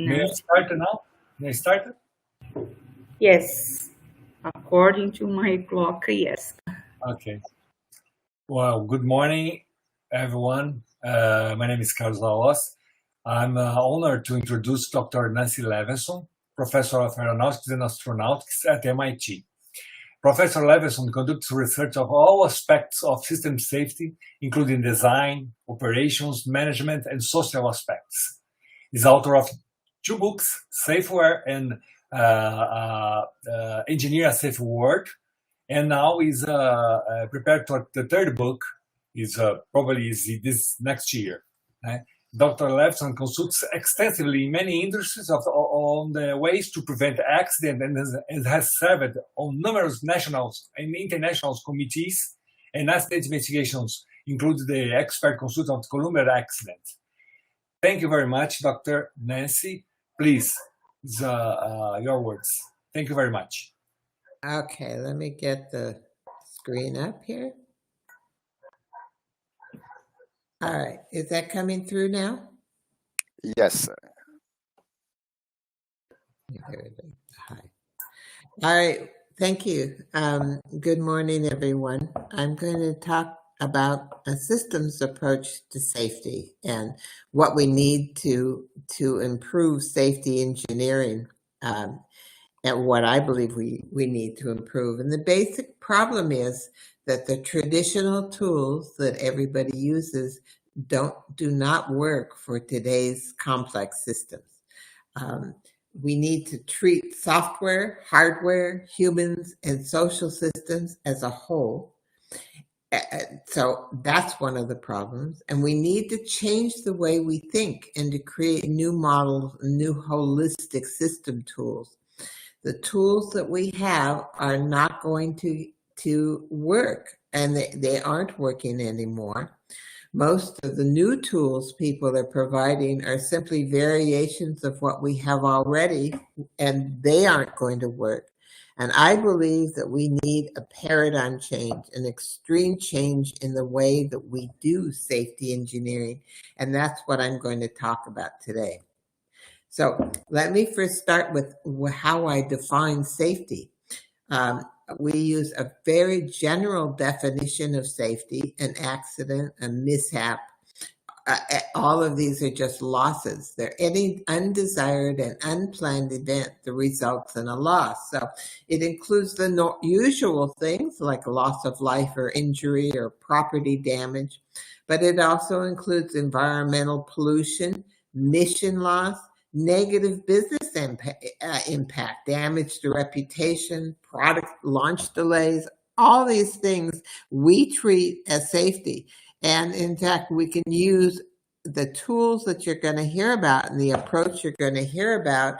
May I start now? May I start? Yes, according to my clock, yes. Okay. Well, good morning, everyone. My name is Carlos Lahoz. I'm honored to introduce Dr. Nancy Leveson, Professor of Aeronautics and Astronautics at MIT. Professor Leveson conducts research of all aspects of system safety, including design, operations, management, and social aspects. He's author of 2 books, Safeware and Engineer a Safe World, and now he's prepared for the 3rd book. Is probably is this next year. Dr. Leveson consults extensively in many industries on the ways to prevent accidents and has served on numerous national and international committees and accident investigations, including the expert consultant of Columbia accident. Thank you very much, Dr. Nancy. Please, your words. Thank you very much. Okay, let me get the screen up here. All right, is that coming through now? Yes. Hi. All right, thank you. Good morning, everyone. I'm going to talk about a systems approach to safety and what we need to improve safety engineering, and what I believe we need to improve. And the basic problem is that the traditional tools that everybody uses do not work for today's complex systems. We need to treat software, hardware, humans, and social systems as a whole. So that's one of the problems. And we need to change the way we think and to create new models, new holistic system tools. The tools that we have are not going to work, and they aren't working anymore. Most of the new tools people are providing are simply variations of what we have already, and they aren't going to work. And I believe that we need a paradigm change, an extreme change in the way that we do safety engineering. And that's what I'm going to talk about today. So let me first start with how I define safety. We use a very general definition of safety: an accident, a mishap. All of these are just losses. They're any undesired and unplanned event that results in a loss. So it includes the usual things like loss of life or injury or property damage, but it also includes environmental pollution, mission loss, negative business impact, damage to reputation, product launch delays. All these things we treat as safety. And in fact, we can use the tools that you're going to hear about and the approach you're going to hear about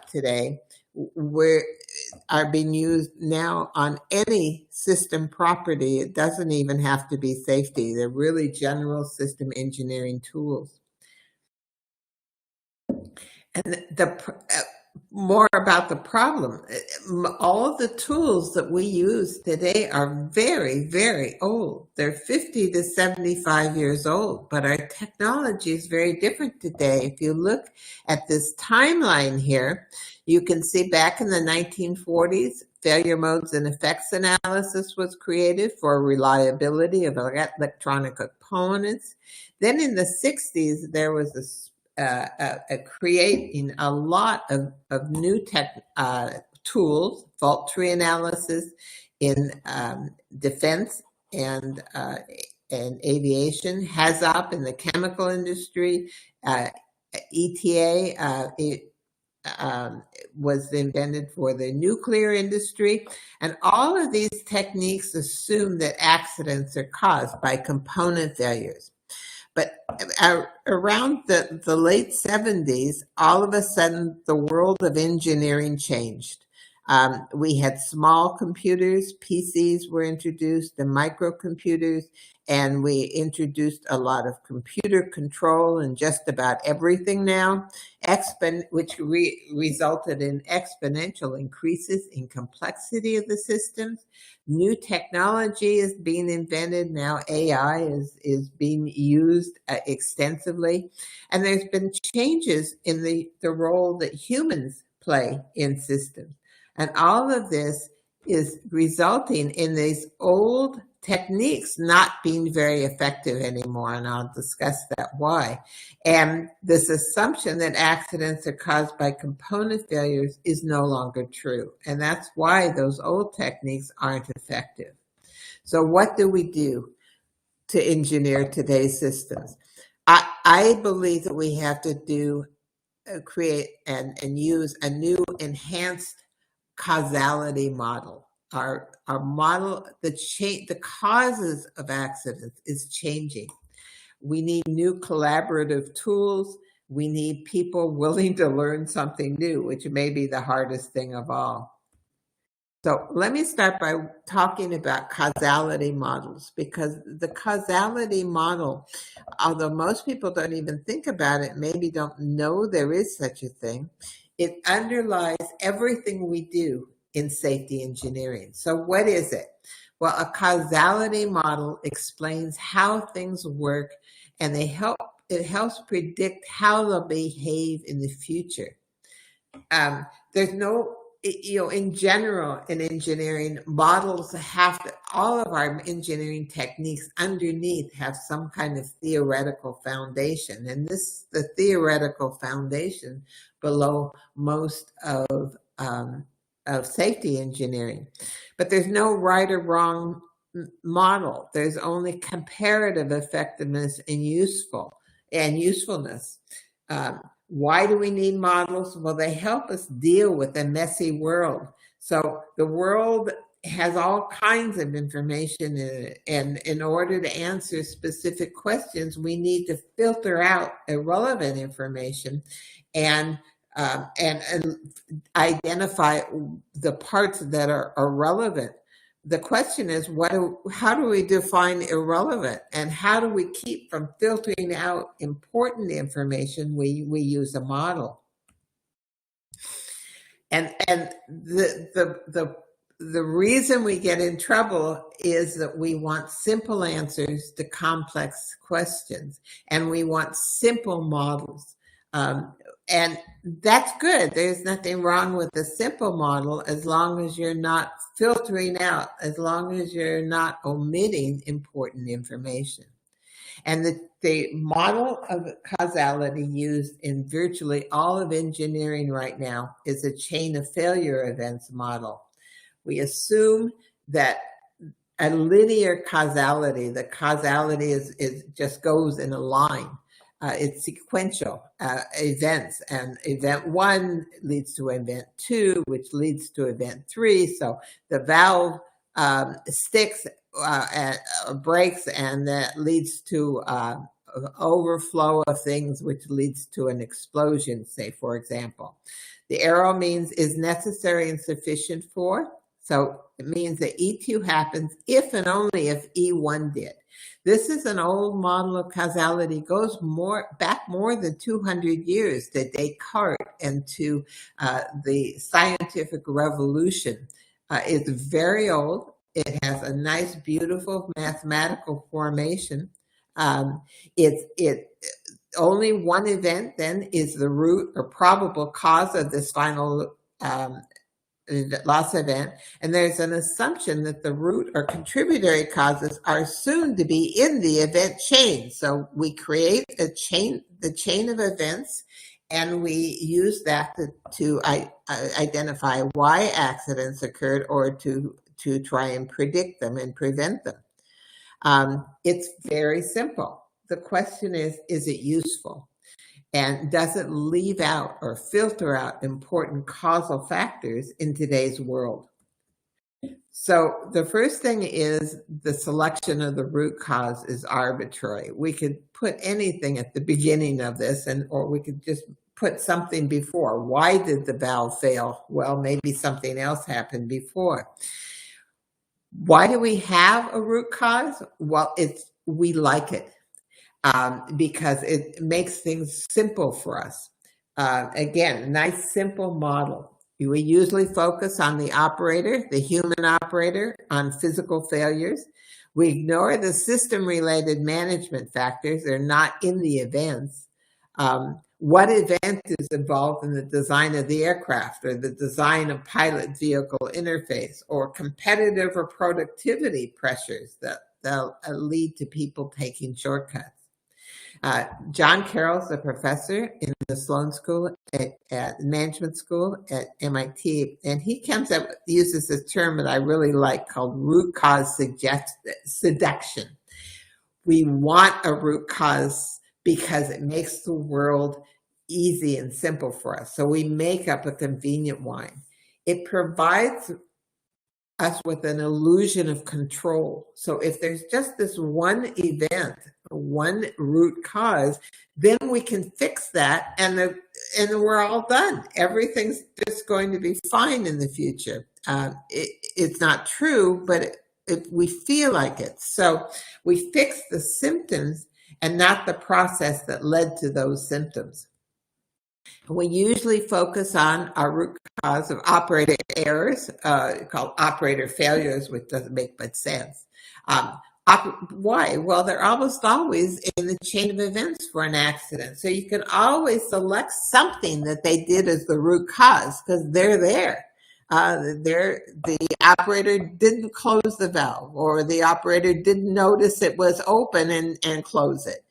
today are being used now on any system property. It doesn't even have to be safety. They're really general system engineering tools. And more about the problem. All of the tools that we use today are very, very old. They're 50 to 75 years old, but our technology is very different today. If you look at this timeline here, you can see back in the 1940s, failure modes and effects analysis was created for reliability of electronic components. Then in the 60s, there was creating a lot of new tech tools, fault tree analysis in defense and aviation, HAZOP in the chemical industry, ETA was invented for the nuclear industry. And all of these techniques assume that accidents are caused by component failures. But around the late 70s, all of a sudden, the world of engineering changed. We had small computers, PCs were introduced, the microcomputers, and we introduced a lot of computer control in just about everything now, which resulted in exponential increases in complexity of the systems. New technology is being invented now. AI is being used extensively. And there's been changes in the role that humans play in systems. And all of this is resulting in these old techniques not being very effective anymore. And I'll discuss that why. And this assumption that accidents are caused by component failures is no longer true. And that's why those old techniques aren't effective. So what do we do to engineer today's systems? I believe that we have to create and use a new enhanced causality model. Our model, the causes of accidents is changing. We need new collaborative tools. We need people willing to learn something new, which may be the hardest thing of all. So let me start by talking about causality models, because the causality model, although most people don't even think about it, maybe don't know there is such a thing, it underlies everything we do in safety engineering. So what is it? Well, a causality model explains how things work, and it helps predict how they'll behave in the future. There's no, in general, in engineering, models all of our engineering techniques underneath have some kind of theoretical foundation. And the theoretical foundation below most of safety engineering. But there's no right or wrong model. There's only comparative effectiveness and usefulness. Why do we need models? Well, they help us deal with a messy world. So the world has all kinds of information in it, and in order to answer specific questions, we need to filter out irrelevant information and identify the parts that are relevant. The question is, how do we define irrelevant, and how do we keep from filtering out important information? We use a model, and the reason we get in trouble is that we want simple answers to complex questions, and we want simple models. And that's good. There's nothing wrong with a simple model as long as you're not filtering out, as long as you're not omitting important information. And the model of causality used in virtually all of engineering right now is a chain of failure events model. We assume that a linear causality, the causality is just goes in a line. It's sequential events, and event 1 leads to event 2, which leads to event 3. So the valve sticks and breaks, and that leads to overflow of things, which leads to an explosion, say, for example. The arrow means is necessary and sufficient for. So it means that E2 happens if and only if E1 did. This is an old model of causality, goes back more than 200 years to Descartes and to the scientific revolution. It's very old. It has a nice, beautiful mathematical formation. Only one event then is the root or probable cause of this final loss event, and there's an assumption that the root or contributory causes are soon to be in the event chain. So we create the chain of events, and we use that to identify why accidents occurred, or to try and predict them and prevent them. It's very simple. The question is it useful? And does it leave out or filter out important causal factors in today's world? So the first thing is the selection of the root cause is arbitrary. We could put anything at the beginning of this, or we could just put something before. Why did the valve fail? Well, maybe something else happened before. Why do we have a root cause? Well, we like it because it makes things simple for us. Again, a nice simple model. We usually focus on the operator, the human operator, on physical failures. We ignore the system-related management factors. They're not in the events. What event is involved in the design of the aircraft or the design of pilot vehicle interface or competitive or productivity pressures that lead to people taking shortcuts? John Carroll's a professor in the Sloan School at Management School at MIT, and he uses this term that I really like called root cause seduction. We want a root cause because it makes the world easy and simple for us. So we make up a convenient one. It provides us with an illusion of control. So if there's just this one event, one root cause, then we can fix that and we're all done. Everything's just going to be fine in the future. It's not true, but we feel like it. So we fix the symptoms and not the process that led to those symptoms. We usually focus on our root cause of operator errors, called operator failures, which doesn't make much sense. Why? Well, they're almost always in the chain of events for an accident. So you can always select something that they did as the root cause because they're there. The operator didn't close the valve, or the operator didn't notice it was open and close it.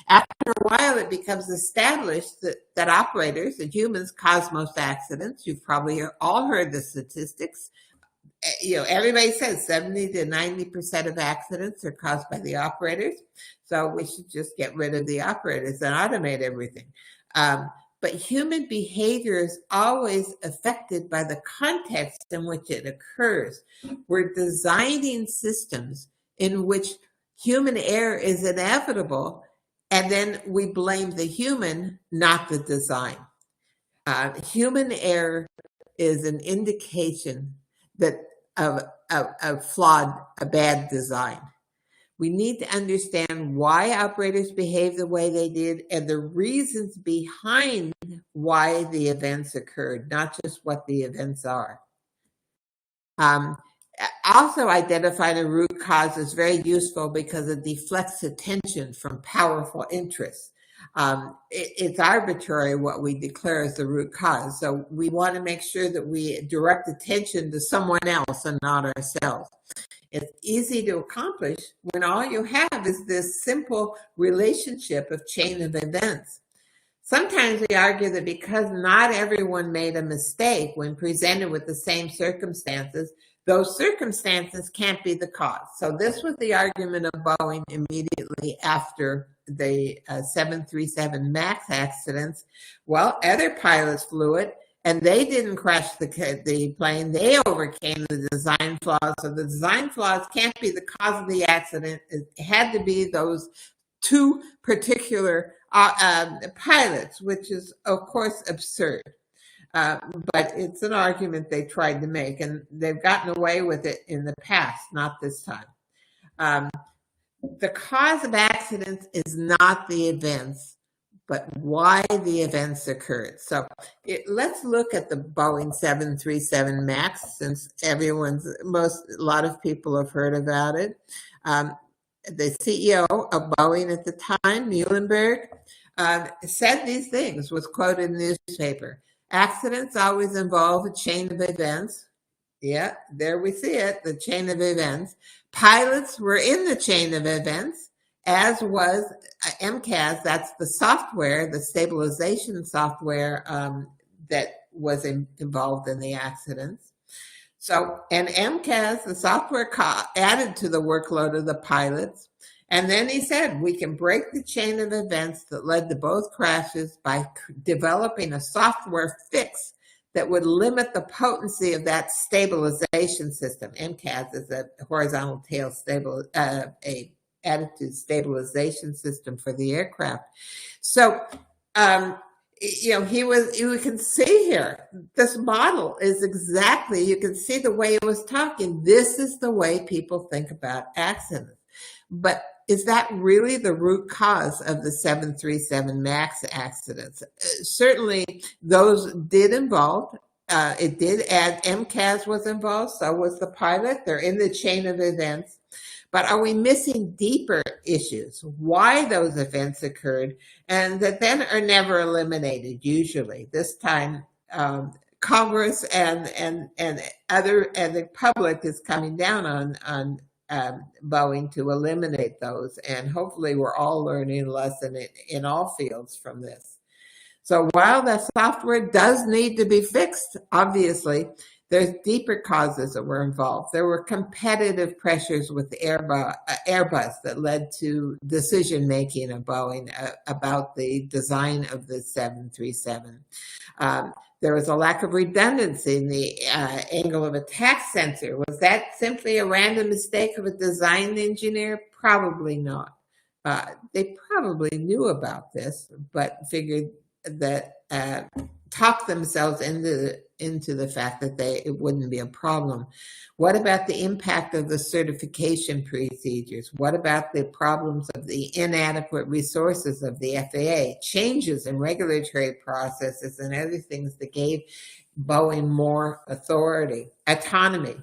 After a while, it becomes established that operators, that humans, cause most accidents. You've probably all heard the statistics. Everybody says 70 to 90% of accidents are caused by the operators. So we should just get rid of the operators and automate everything. But human behavior is always affected by the context in which it occurs. We're designing systems in which human error is inevitable, and then we blame the human, not the design. Human error is an indication of a bad design. We need to understand why operators behave the way they did and the reasons behind why the events occurred, not just what the events are. Also, identifying a root cause is very useful because it deflects attention from powerful interests. It's arbitrary what we declare as the root cause. So we want to make sure that we direct attention to someone else and not ourselves. It's easy to accomplish when all you have is this simple relationship of chain of events. Sometimes we argue that because not everyone made a mistake when presented with the same circumstances, those circumstances can't be the cause. So this was the argument of Boeing immediately after the 737 MAX accidents. Well, other pilots flew it, and they didn't crash the plane. They overcame the design flaws. So the design flaws can't be the cause of the accident. It had to be those two particular pilots, which is, of course, absurd. But it's an argument they tried to make, and they've gotten away with it in the past, not this time. The cause of accidents is not the events, but why the events occurred. So let's look at the Boeing 737 MAX, since a lot of people have heard about it. The CEO of Boeing at the time, Muhlenberg, said these things, was quoted in the newspaper. Accidents always involve a chain of events. Yeah, there we see it, the chain of events. Pilots were in the chain of events, as was MCAS. That's the software, the stabilization software that was involved in the accidents. So, and MCAS, the software added to the workload of the pilots. And then he said, we can break the chain of events that led to both crashes by developing a software fix that would limit the potency of that stabilization system. MCAS is a horizontal tail attitude stabilization system for the aircraft. So you can see here, this model is exactly, you can see the way it was talking. This is the way people think about accidents. But is that really the root cause of the 737 MAX accidents? Certainly, those did involve, it did add, MCAS was involved, so was the pilot. They're in the chain of events. But are we missing deeper issues? Why those events occurred and that then are never eliminated usually. This time, Congress and the public is coming down on Boeing to eliminate those. And hopefully we're all learning a lesson in all fields from this. So while the software does need to be fixed, obviously, there's deeper causes that were involved. There were competitive pressures with Airbus that led to decision-making of Boeing about the design of the 737. There was a lack of redundancy in the angle of attack sensor. Was that simply a random mistake of a design engineer? Probably not. They probably knew about this, but figured that talk themselves into the fact that it wouldn't be a problem. What about the impact of the certification procedures? What about the problems of the inadequate resources of the FAA? Changes in regulatory processes and other things that gave Boeing more authority, autonomy.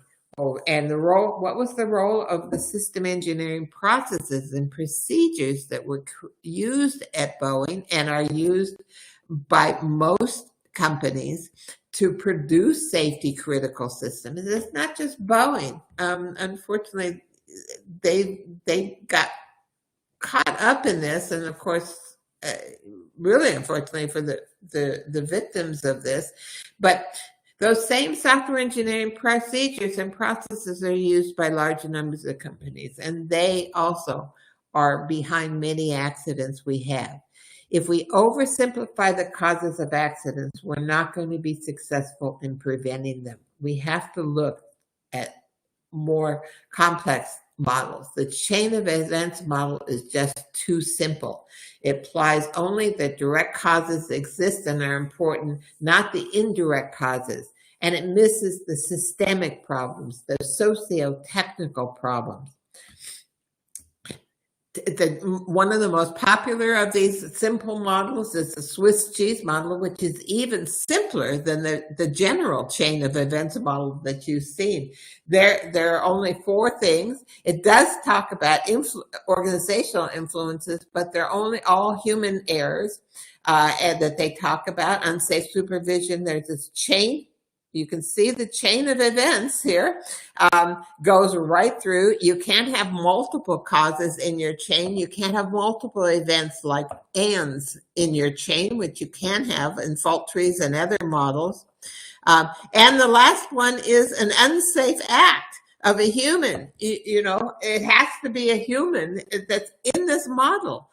And the role, what was the role of the system engineering processes and procedures that were used at Boeing and are used by most companies to produce safety critical systems? It's not just Boeing. Unfortunately, they got caught up in this, and of course, really unfortunately for the victims of this, but those same software engineering procedures and processes are used by large numbers of companies, and they also are behind many accidents we have. If we oversimplify the causes of accidents, we're not going to be successful in preventing them. We have to look at more complex models. The chain of events model is just too simple. It implies only that direct causes exist and are important, not the indirect causes. And it misses the systemic problems, the socio-technical problems. One of the most popular of these simple models is the Swiss cheese model, which is even simpler than the general chain of events model that you've seen. There are only 4 things. It does talk about organizational influences, but they're only all human errors and that they talk about. Unsafe supervision, there's this chain. You can see the chain of events here goes right through. You can't have multiple causes in your chain. You can't have multiple events like ands in your chain, which you can have in fault trees and other models. And the last one is an unsafe act of a human. It has to be a human that's in this model.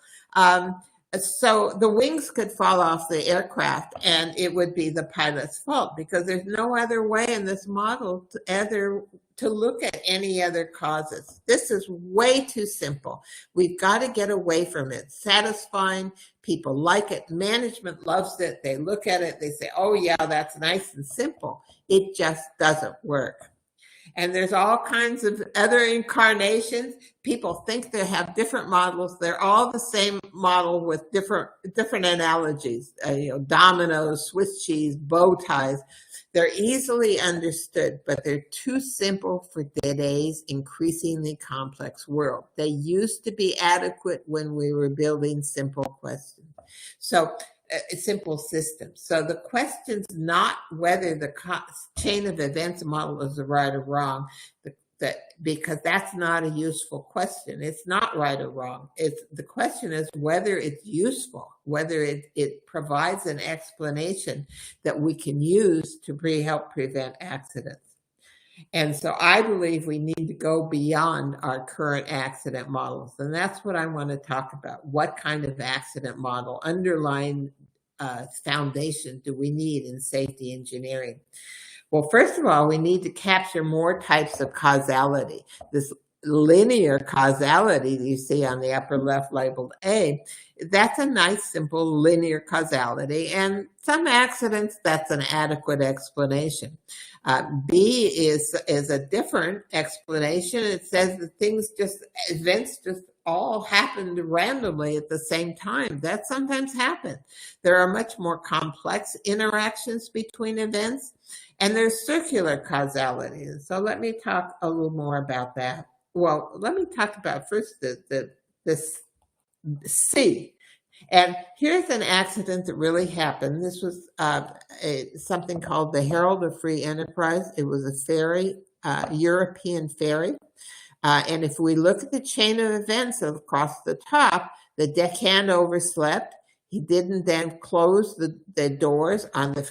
So the wings could fall off the aircraft and it would be the pilot's fault, because there's no other way in this model to look at any other causes. This is way too simple. We've got to get away from it. Satisfying, people like it. Management loves it. They look at it. They say, oh yeah, that's nice and simple. It just doesn't work. And there's all kinds of other incarnations. People think they have different models. They're all the same model with different analogies. Dominoes, Swiss cheese, bow ties. They're easily understood, but they're too simple for today's increasingly complex world. They used to be adequate when we were building simple questions. So simple systems. So the question's not whether the chain of events model is right or wrong, because that's not a useful question. It's not right or wrong. The question is whether it's useful, whether it provides an explanation that we can use to help prevent accidents. And so I believe we need to go beyond our current accident models. And that's what I want to talk about. What kind of accident model, underlying foundation do we need in safety engineering? Well, first of all, we need to capture more types of causality. linear causality you see on the upper left labeled A, that's a nice, simple linear causality. And some accidents, that's an adequate explanation. B is a different explanation. It says that events just all happened randomly at the same time. That sometimes happens. There are much more complex interactions between events, and there's circular causality. So let me talk a little more about that. Well, let me talk about first this C. And here's an accident that really happened. This was something called the Herald of Free Enterprise. It was a ferry, European ferry. And if we look at the chain of events across the top, the deckhand overslept. He didn't then close the doors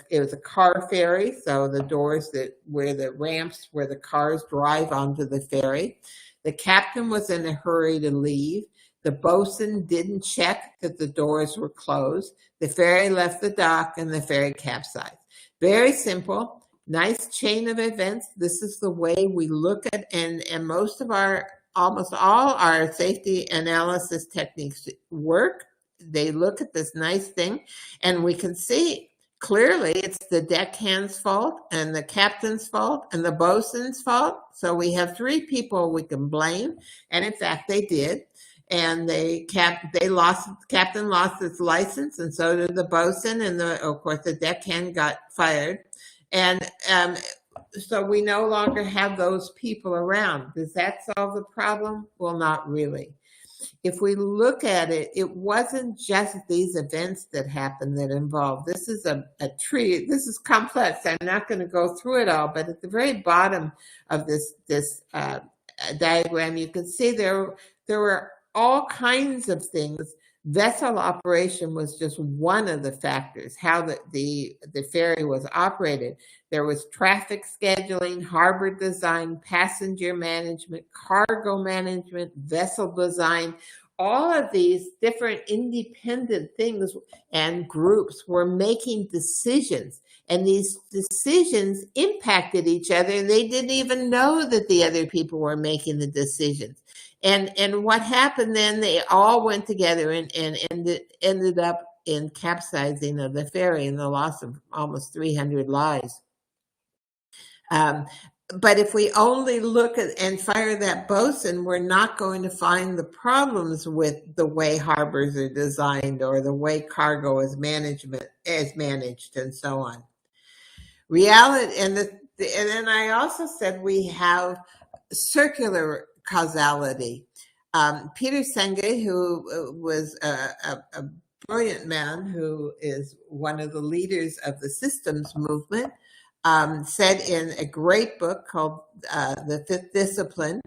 it was a car ferry, so the doors where the ramps where the cars drive onto the ferry. The captain was in a hurry to leave. The bosun didn't check that the doors were closed. The ferry left the dock and the ferry capsized. Very simple. Nice chain of events. This is the way we look at, and almost all our safety analysis techniques work. They look at this nice thing, and we can see clearly it's the deckhand's fault and the captain's fault and the bosun's fault. So we have three people we can blame, and in fact they did. And the captain lost his license, and so did the bosun, and of course the deckhand got fired. And so we no longer have those people around. Does that solve the problem? Well, not really. If we look at it, it wasn't just these events that happened that involved. This is a tree. This is complex. I'm not going to go through it all, but at the very bottom of this diagram, you can see there were all kinds of things. Vessel operation was just one of the factors, how the ferry was operated. There was traffic scheduling, harbor design, passenger management, cargo management, vessel design. All of these different independent things and groups were making decisions, and these decisions impacted each other, and they didn't even know that the other people were making the decisions. And what happened then, they all went together and ended up in capsizing of the ferry and the loss of almost 300 lives. But if we only look at and fire that bosun, we're not going to find the problems with the way harbors are designed or the way cargo is managed and so on. Reality, and then I also said we have circular causality. Peter Senge, who was a brilliant man who is one of the leaders of the systems movement, said in a great book called The Fifth Discipline,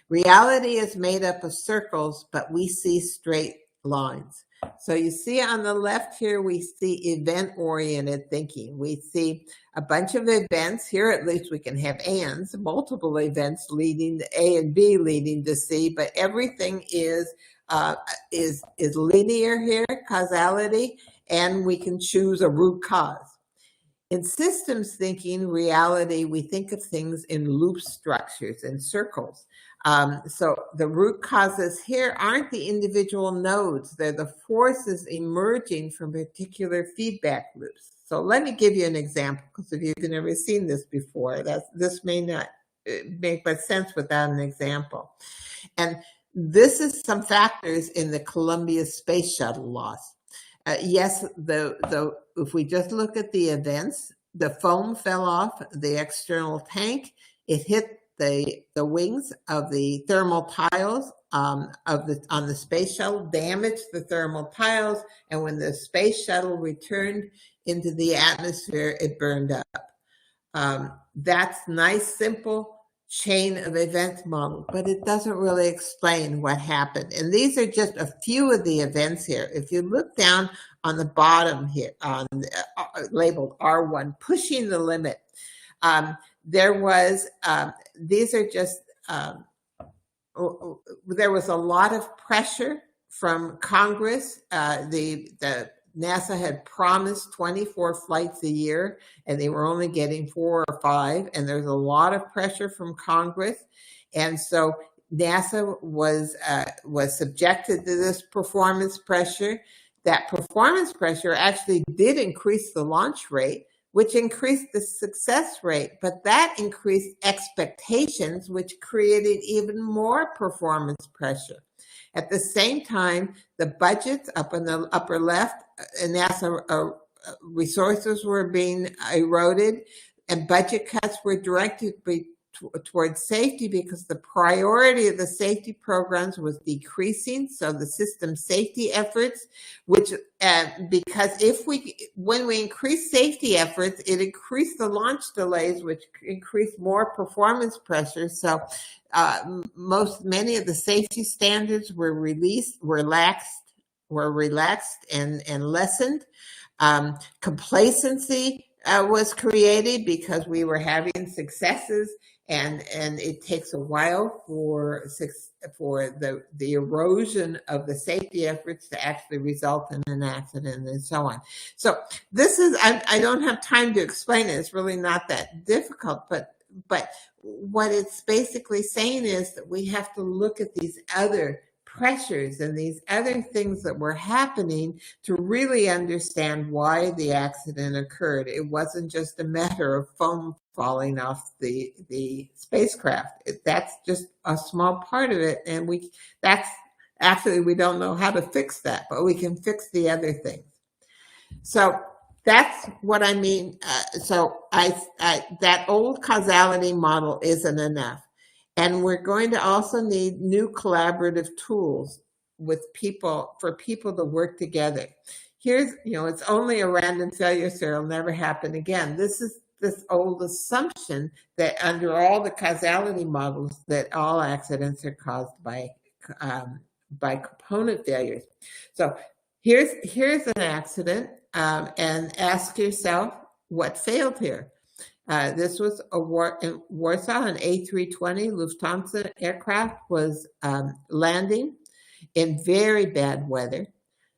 reality is made up of circles, but we see straight lines. So you see on the left here, we see event-oriented thinking. We see a bunch of events. Here at least we can have ands, multiple events leading to A and B leading to C, but everything is linear here, causality, and we can choose a root cause. In systems thinking, reality, we think of things in loop structures and circles. So the root causes here aren't the individual nodes. They're the forces emerging from particular feedback loops. So let me give you an example, because if you've never seen this before, this may not make much sense without an example. And this is some factors in the Columbia Space Shuttle loss. Yes, if we just look at the events, the foam fell off the external tank. It hit the wings of the thermal tiles on the space shuttle, damaged the thermal tiles, and when the space shuttle returned into the atmosphere, it burned up. That's nice, simple chain of events model, but it doesn't really explain what happened. And these are just a few of the events here. If you look down on the bottom here, on labeled R1, pushing the limit, there was a lot of pressure from Congress. The NASA had promised 24 flights a year, and they were only getting 4 or 5. And there's a lot of pressure from Congress. And so NASA was subjected to this performance pressure. That performance pressure actually did increase the launch rate, which increased the success rate, but that increased expectations, which created even more performance pressure. At the same time, the budgets up in the upper left, NASA resources were being eroded, and budget cuts were directed towards safety because the priority of the safety programs was decreasing. So the system safety efforts, which because when we increase safety efforts, it increased the launch delays, which increased more performance pressure. So many of the safety standards were relaxed and lessened. Complacency was created because we were having successes, and it takes a while for the erosion of the safety efforts to actually result in an accident, and so on. So this is, I don't have time to explain it. It's really not that difficult, but what it's basically saying is that we have to look at these other pressures and these other things that were happening to really understand why the accident occurred. It wasn't just a matter of foam falling off the spacecraft. That's just a small part of it, and we don't know how to fix that, but we can fix the other things. So that's what I mean. So that old causality model isn't enough. And we're going to also need new collaborative tools for people to work together. Here's, it's only a random failure, so it'll never happen again. This is this old assumption that under all the causality models that all accidents are caused by component failures. So here's an accident, and ask yourself what failed here. This was in Warsaw, an A320 Lufthansa aircraft was landing in very bad weather.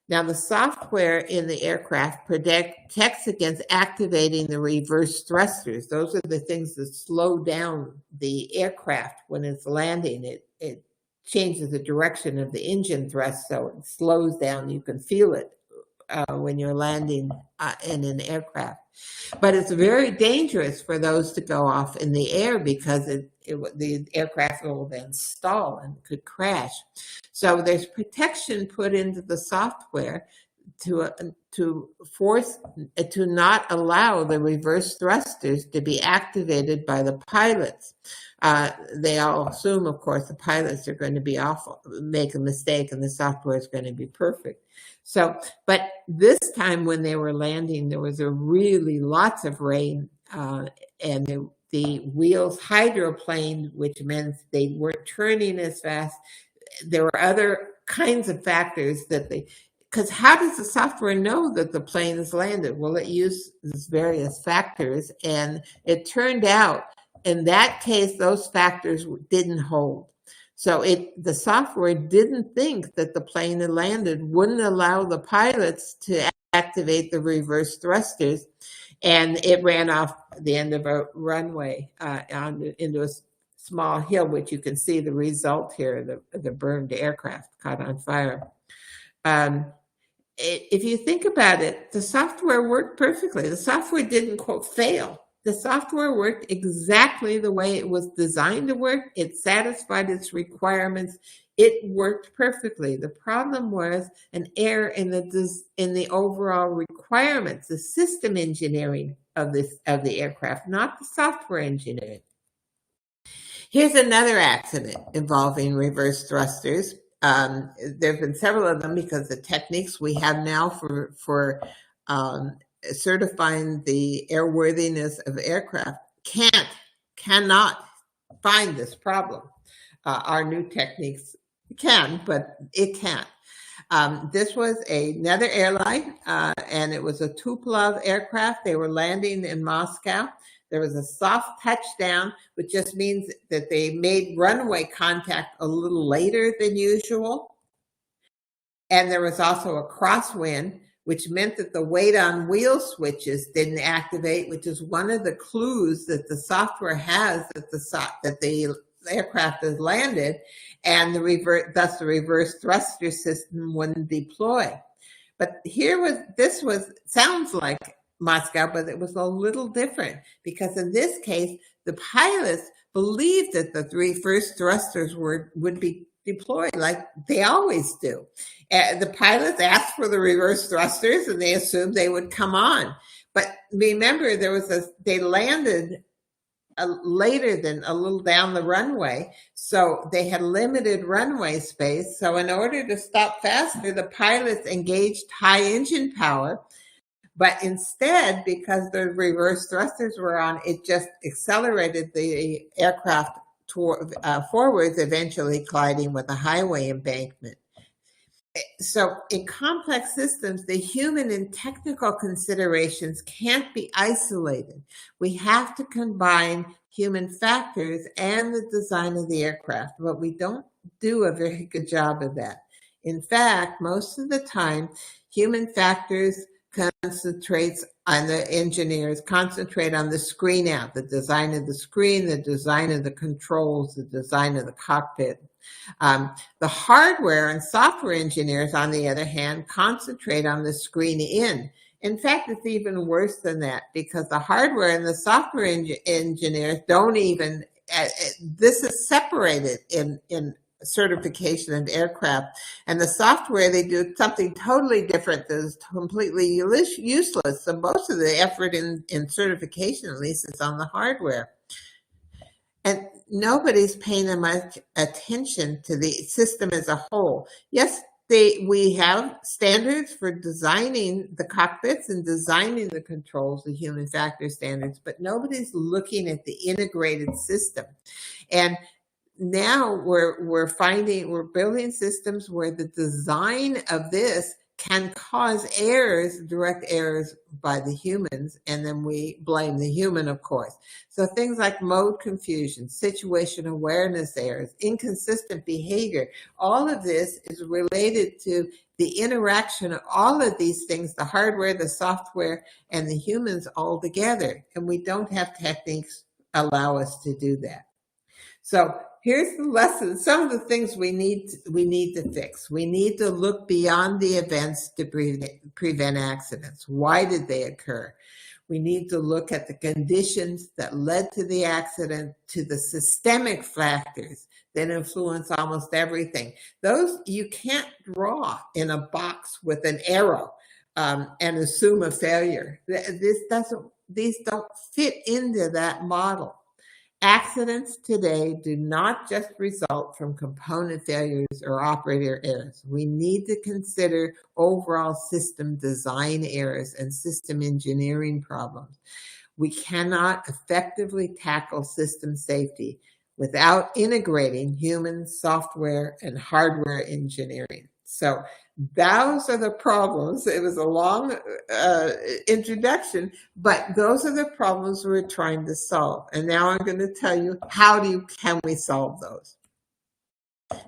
Now, the software in the aircraft protects against activating the reverse thrusters. Those are the things that slow down the aircraft when it's landing. It changes the direction of the engine thrust, so it slows down. You can feel it when you're landing in an aircraft. But it's very dangerous for those to go off in the air because the aircraft will then stall and could crash. So there's protection put into the software to not allow the reverse thrusters to be activated by the pilots. They all assume, of course, the pilots are going to be awful, make a mistake, and the software is going to be perfect. So, but this time when they were landing, there was lots of rain, and the wheels hydroplaned, which meant they weren't turning as fast. There were other kinds of factors because how does the software know that the plane has landed? Well, it uses various factors, and it turned out in that case, those factors didn't hold. So the software didn't think that the plane had landed, wouldn't allow the pilots to activate the reverse thrusters, and it ran off the end of a runway into a small hill, which you can see the result here, the burned aircraft caught on fire. If you think about it, the software worked perfectly. The software didn't, quote, fail. The software worked exactly the way it was designed to work. It satisfied its requirements. It worked perfectly. The problem was an error in the overall requirements, the system engineering of the aircraft, not the software engineering. Here's another accident involving reverse thrusters. There have been several of them because the techniques we have now for certifying the airworthiness of aircraft cannot find this problem. Our new techniques can, but it can't. This was another airline, and it was a Tupolev aircraft. They were landing in Moscow. There was a soft touchdown, which just means that they made runway contact a little later than usual. And there was also a crosswind, which meant that the weight on wheel switches didn't activate, which is one of the clues that the software has that the aircraft is landed, and thus the reverse thruster system wouldn't deploy. But sounds like Moscow, but it was a little different, because in this case, the pilots believed that the reverse thrusters would be deployed like they always do. The pilots asked for the reverse thrusters and they assumed they would come on. But remember, they landed later than a little down the runway, so they had limited runway space. So in order to stop faster, the pilots engaged high engine power, but instead, because the reverse thrusters were on, it just accelerated the aircraft forwards, eventually colliding with a highway embankment. So in complex systems, the human and technical considerations can't be isolated. We have to combine human factors and the design of the aircraft, but we don't do a very good job of that. In fact, most of the time, human factors concentrate on the screen out, the design of the screen, the design of the controls, the design of the cockpit. The hardware and software engineers, on the other hand, concentrate on the screen in. In fact, it's even worse than that, because the hardware and the software engineers don't even, this is separated in certification of aircraft. And the software, they do something totally different that is completely useless. So most of the effort in certification, at least, is on the hardware. And nobody's paying much attention to the system as a whole. Yes, we have standards for designing the cockpits and designing the controls, the human factor standards, but nobody's looking at the integrated system. And now we're building systems where the design of this can cause direct errors by the humans, and then we blame the human, of course. So things like mode confusion, situation awareness errors, inconsistent behavior, all of this is related to the interaction of all of these things, the hardware, the software, and the humans all together. And we don't have techniques allow us to do that. So here's the lesson. Some of the things we need to fix. We need to look beyond the events to prevent accidents. Why did they occur? We need to look at the conditions that led to the accident, to the systemic factors that influence almost everything. Those you can't draw in a box with an arrow and assume a failure. These don't fit into that model. Accidents today do not just result from component failures or operator errors. We need to consider overall system design errors and system engineering problems. We cannot effectively tackle system safety without integrating human software and hardware engineering. So those are the problems. It was a long introduction, but those are the problems we're trying to solve. And now I'm going to tell you can we solve those?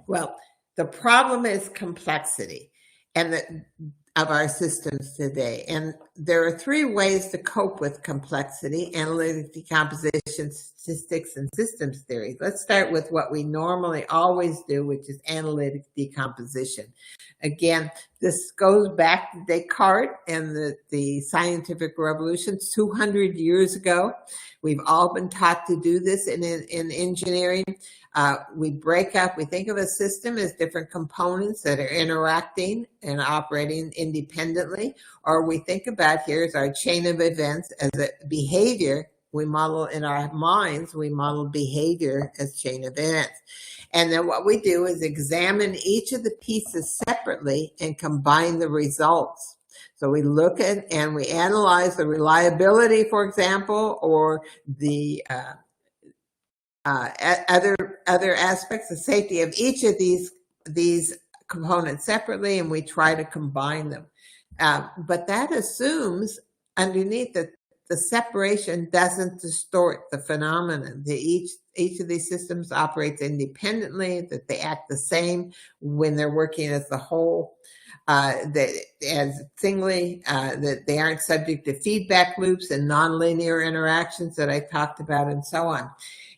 Well, the problem is complexity of our systems today. And there are three ways to cope with complexity: analytic decomposition, statistics, and systems theory. Let's start with what we normally always do, which is analytic decomposition. Again, this goes back to Descartes and the scientific revolution 200 years ago. We've all been taught to do this in engineering. We think of a system as different components that are interacting and operating independently, or we think about here as our chain of events as a behavior. We model in our minds, we model behavior as chain of events. And then what we do is examine each of the pieces separately and combine the results. So we look at and we analyze the reliability, for example, or the other aspects of safety of each of these components separately, and we try to combine them. But that assumes underneath that the separation doesn't distort the phenomenon. Each of these systems operates independently, that they act the same when they're working as the whole, that they aren't subject to feedback loops and nonlinear interactions that I talked about, and so on.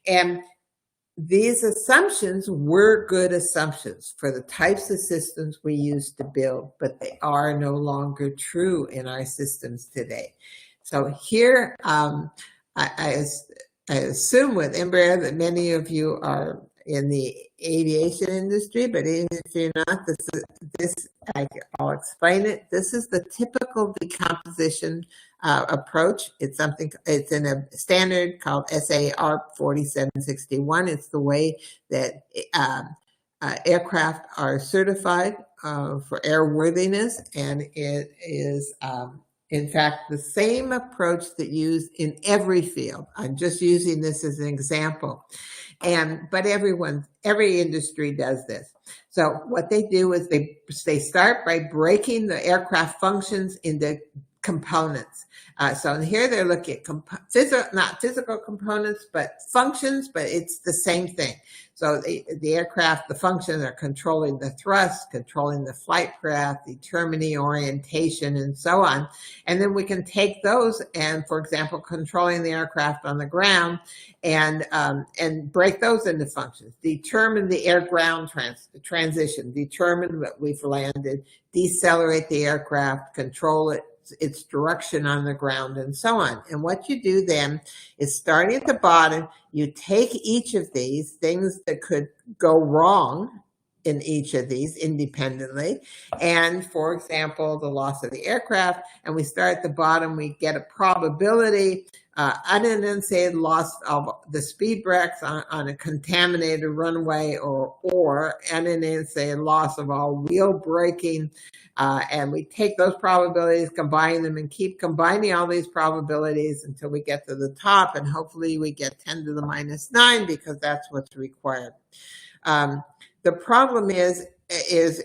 And these assumptions were good assumptions for the types of systems we used to build, but they are no longer true in our systems today. So here, I assume with Embraer that many of you are in the aviation industry, but even if you're not, I'll explain it. This is the typical decomposition approach. It's in a standard called SAR 4761. It's the way that aircraft are certified for airworthiness, and it is in fact the same approach that used in every field. I'm just using this as an example, but every industry does this. So what they do is they start by breaking the aircraft functions into components. So here they're looking at not physical components, but functions, but it's the same thing. So the aircraft, the functions are controlling the thrust, controlling the flight path, determining orientation, and so on. And then we can take those and, for example, controlling the aircraft on the ground and break those into functions. Determine the air-ground transition, determine that we've landed, decelerate the aircraft, control its direction on the ground, and so on. And what you do then is, starting at the bottom, you take each of these things that could go wrong in each of these independently, and, for example, the loss of the aircraft, and we start at the bottom, we get a probability, unenunciated loss of the speed brakes on a contaminated runway, or unenunciated loss of all wheel braking. And we take those probabilities, combine them, and keep combining all these probabilities until we get to the top, and hopefully we get 10 to the minus 9, because that's what's required. The problem is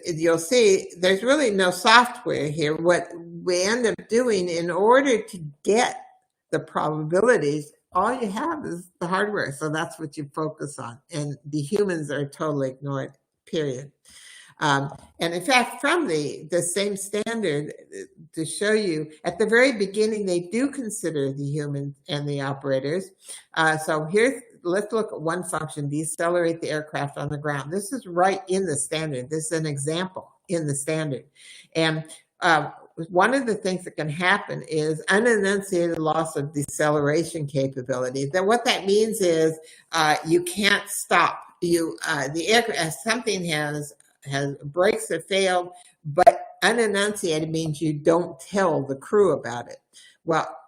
you'll see there's really no software here. What we end up doing, in order to get the probabilities, all you have is the hardware. So that's what you focus on, and the humans are totally ignored, period. And in fact, from the same standard, to show you, at the very beginning, they do consider the human and the operators. So let's look at one function: decelerate the aircraft on the ground. This is right in the standard. This is an example in the standard. And one of the things that can happen is unenunciated loss of deceleration capability. Then what that means is you can't stop. The aircraft, something has brakes that failed, but unenunciated means you don't tell the crew about it. Well,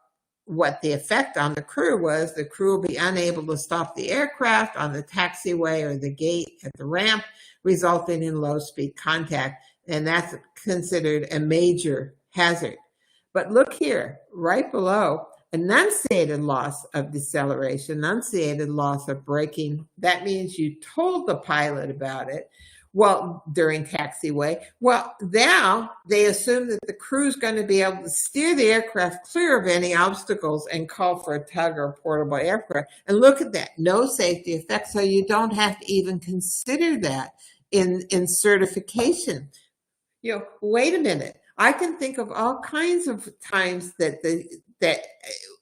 what the effect on the crew was, the crew will be unable to stop the aircraft on the taxiway or the gate at the ramp, resulting in low speed contact, and that's considered a major hazard. But look here, right below, enunciated loss of deceleration, enunciated loss of braking. That means you told the pilot about it. Well, during taxiway, now they assume that the crew's going to be able to steer the aircraft clear of any obstacles and call for a tug or a portable aircraft. And look at that, no safety effect. So you don't have to even consider that in certification. Wait a minute. I can think of all kinds of times that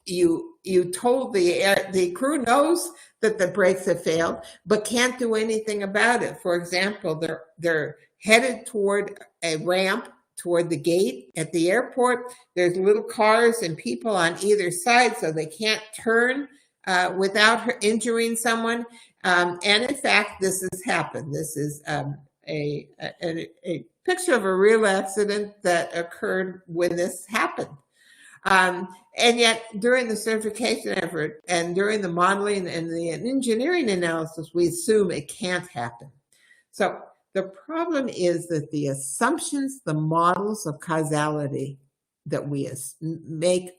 you told the crew knows that the brakes have failed, but can't do anything about it. For example, they're headed toward a ramp, toward the gate at the airport. There's little cars and people on either side, so they can't turn without injuring someone. And in fact, this has happened. This is a picture of a real accident that occurred when this happened. And yet, during the certification effort and during the modeling and the engineering analysis, we assume it can't happen. So the problem is that the assumptions, the models of causality that we make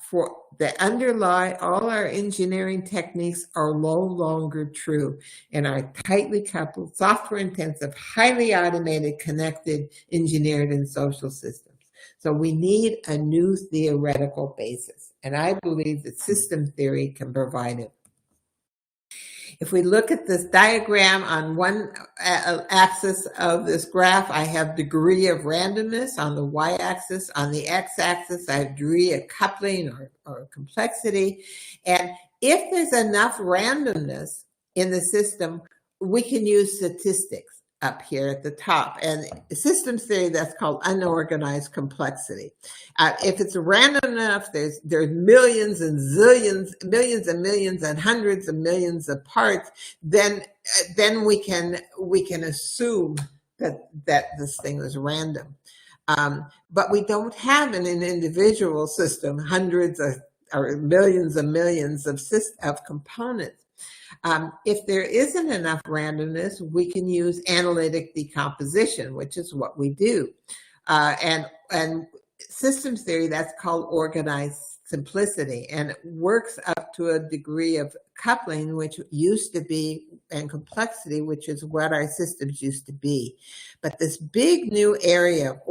for that underlie all our engineering techniques are no longer true in our tightly coupled, software-intensive, highly automated, connected, engineered, and social systems. So we need a new theoretical basis, and I believe that system theory can provide it. If we look at this diagram, on one axis of this graph, I have degree of randomness on the y-axis. On the x-axis, I have degree of coupling or complexity. And if there's enough randomness in the system, we can use statistics up here at the top. And systems theory, that's called unorganized complexity. If it's random enough, there's millions and zillions, millions and millions and hundreds of millions of parts, then we can assume that this thing is random. But we don't have in an individual system hundreds or millions and millions of components. If there isn't enough randomness, we can use analytic decomposition, which is what we do. And systems theory, that's called organized simplicity, and it works up to a degree of coupling, which used to be, and complexity, which is what our systems used to be. But this big new area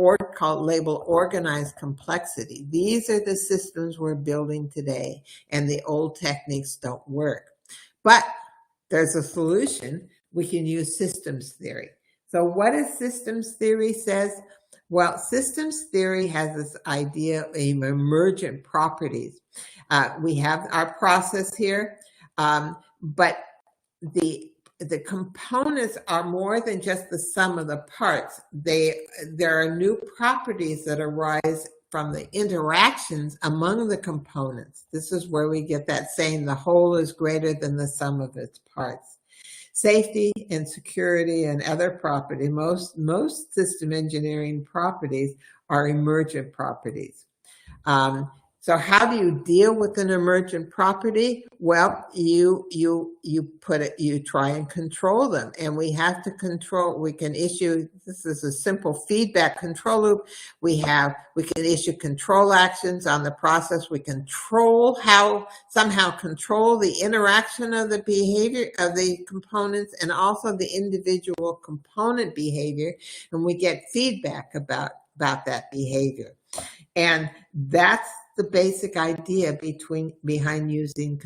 labeled organized complexity, these are the systems we're building today, and the old techniques don't work. But there's a solution. We can use systems theory. So what does systems theory says? Well, systems theory has this idea of emergent properties. We have our process here, but the components are more than just the sum of the parts. There are new properties that arise from the interactions among the components. This is where we get that saying, the whole is greater than the sum of its parts. Safety and security and other property, most system engineering properties are emergent properties. So how do you deal with an emergent property? Well, you try and control them, and we have to control. We can issue. This is a simple feedback control loop. We can issue control actions on the process. We somehow control the interaction of the behavior of the components, and also the individual component behavior, and we get feedback about that behavior. And that's the basic idea behind using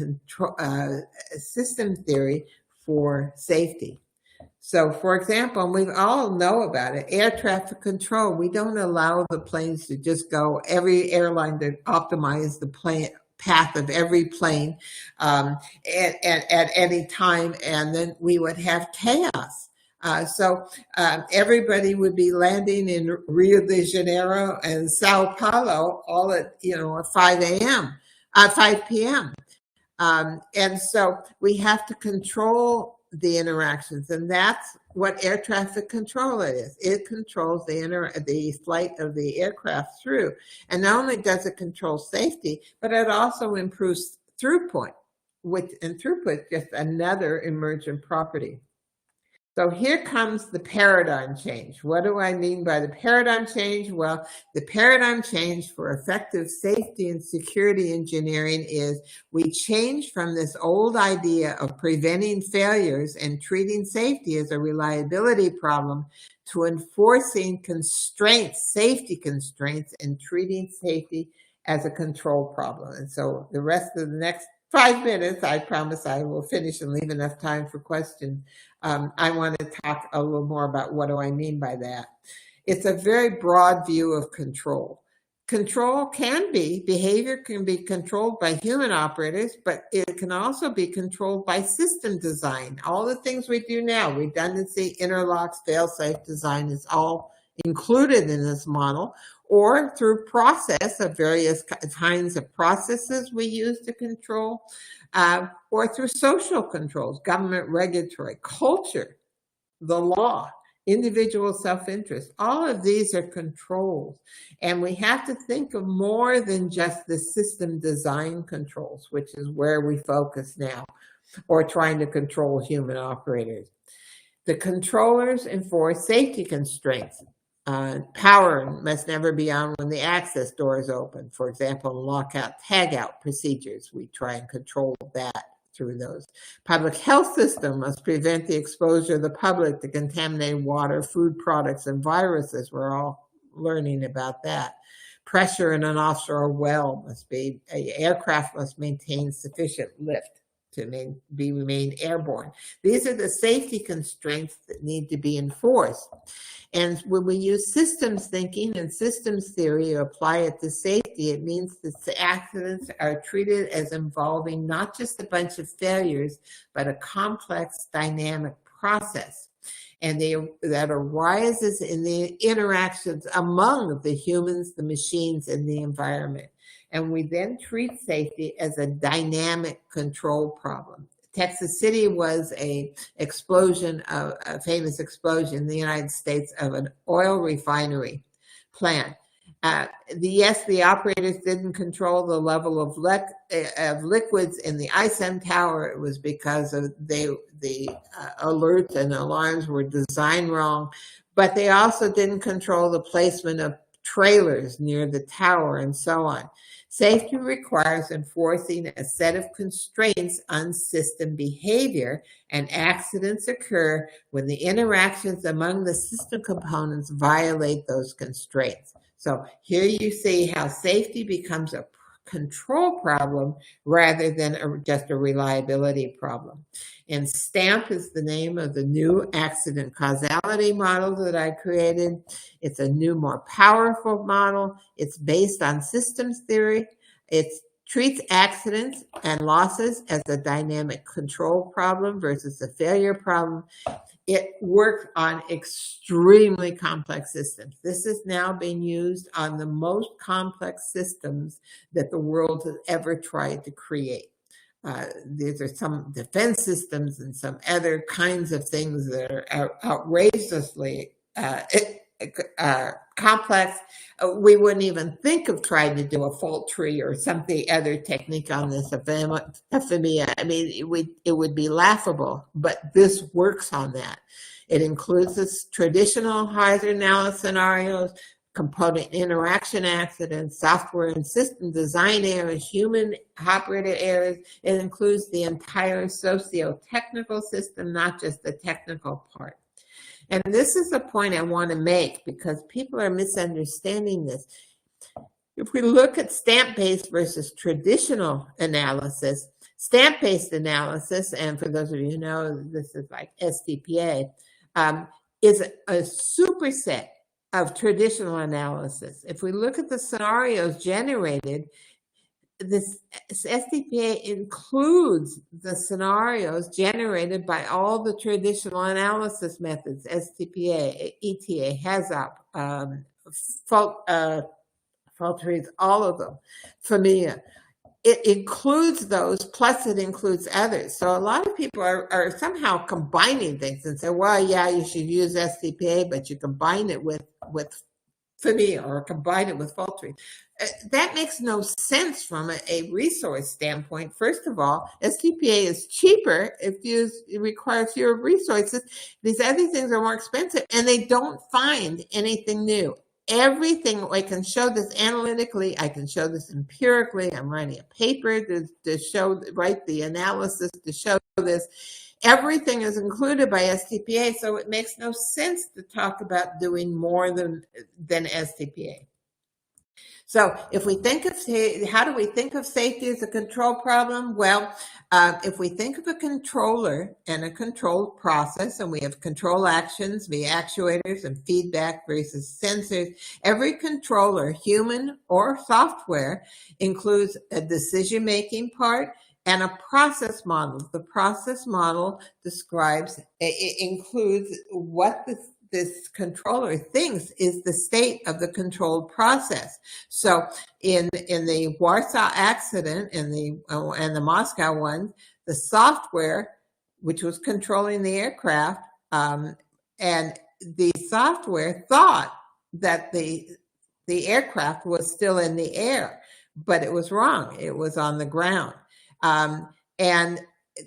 system theory for safety. So, for example, we all know about it, air traffic control. We don't allow the planes to just go, every airline to optimize the path of every plane at any time, and then we would have chaos. So everybody would be landing in Rio de Janeiro and Sao Paulo all at 5 p.m. And so we have to control the interactions, and that's what air traffic control is. It controls the flight of the aircraft through, and not only does it control safety, but it also improves throughput, and throughput is just another emergent property. So here comes the paradigm change. What do I mean by the paradigm change? Well, the paradigm change for effective safety and security engineering is we change from this old idea of preventing failures and treating safety as a reliability problem to enforcing constraints, safety constraints, and treating safety as a control problem. And so the rest of the next 5 minutes, I promise I will finish and leave enough time for questions. I want to talk a little more about what do I mean by that. It's a very broad view of control. Behavior can be controlled by human operators, but it can also be controlled by system design. All the things we do now, redundancy, interlocks, fail-safe design is all included in this model, or through process of various kinds of processes we use to control, or through social controls, government regulatory, culture, the law, individual self-interest. All of these are controls, and we have to think of more than just the system design controls, which is where we focus now, or trying to control human operators. The controllers enforce safety constraints. Power must never be on when the access door is open. For example, lockout, tagout procedures, we try and control that through those. Public health system must prevent the exposure of the public to contaminated water, food products, and viruses. We're all learning about that. Pressure in an offshore well aircraft must maintain sufficient lift. to remain airborne. These are the safety constraints that need to be enforced. And when we use systems thinking and systems theory or apply it to safety, it means that the accidents are treated as involving not just a bunch of failures, but a complex dynamic process. And that arises in the interactions among the humans, the machines, and the environment. And we then treat safety as a dynamic control problem. Texas City was a famous explosion in the United States of an oil refinery plant. The operators didn't control the level of liquids in the ISM tower. It was because of the alerts and alarms were designed wrong, but they also didn't control the placement of trailers near the tower and so on. Safety requires enforcing a set of constraints on system behavior, and accidents occur when the interactions among the system components violate those constraints. So here you see how safety becomes a control problem rather than just a reliability problem. And STAMP is the name of the new accident causality model that I created. It's a new, more powerful model. It's based on systems theory. It treats accidents and losses as a dynamic control problem versus a failure problem. It works on extremely complex systems. This is now being used on the most complex systems that the world has ever tried to create. These are some defense systems and some other kinds of things that are outrageously complex. We wouldn't even think of trying to do a fault tree or something other technique on this. FMEA. I mean, it would be laughable, but this works on that. It includes this traditional hazard analysis scenarios, component interaction accidents, software and system design errors, human operator errors. It includes the entire socio-technical system, not just the technical part. And this is the point I want to make because people are misunderstanding this. If we look at stamp-based versus traditional analysis, stamp-based analysis, and for those of you who know, this is like STPA, is a superset of traditional analysis. If we look at the scenarios generated, this STPA includes the scenarios generated by all the traditional analysis methods, STPA, ETA, HAZOP, fault trees, all of them, FMEA. It includes those, plus it includes others. So a lot of people are somehow combining things and say, well, yeah, you should use STPA, but you combine it with FMEA or combine it with fault trees. That makes no sense from a resource standpoint. First of all, STPA is cheaper if it requires fewer resources. These other things are more expensive, and they don't find anything new. Everything, I can show this analytically, I can show this empirically. I'm writing a paper to write the analysis to show this. Everything is included by STPA, so it makes no sense to talk about doing more than STPA. So if we think of, how do we think of safety as a control problem? Well, if we think of a controller and a controlled process, and we have control actions, the actuators and feedback versus sensors, every controller, human or software, includes a decision-making part and a process model. The process model includes what this controller thinks is the state of the controlled process. So in the Warsaw accident and the Moscow one, the software, which was controlling the aircraft, and the software thought that the aircraft was still in the air, but it was wrong. It was on the ground. And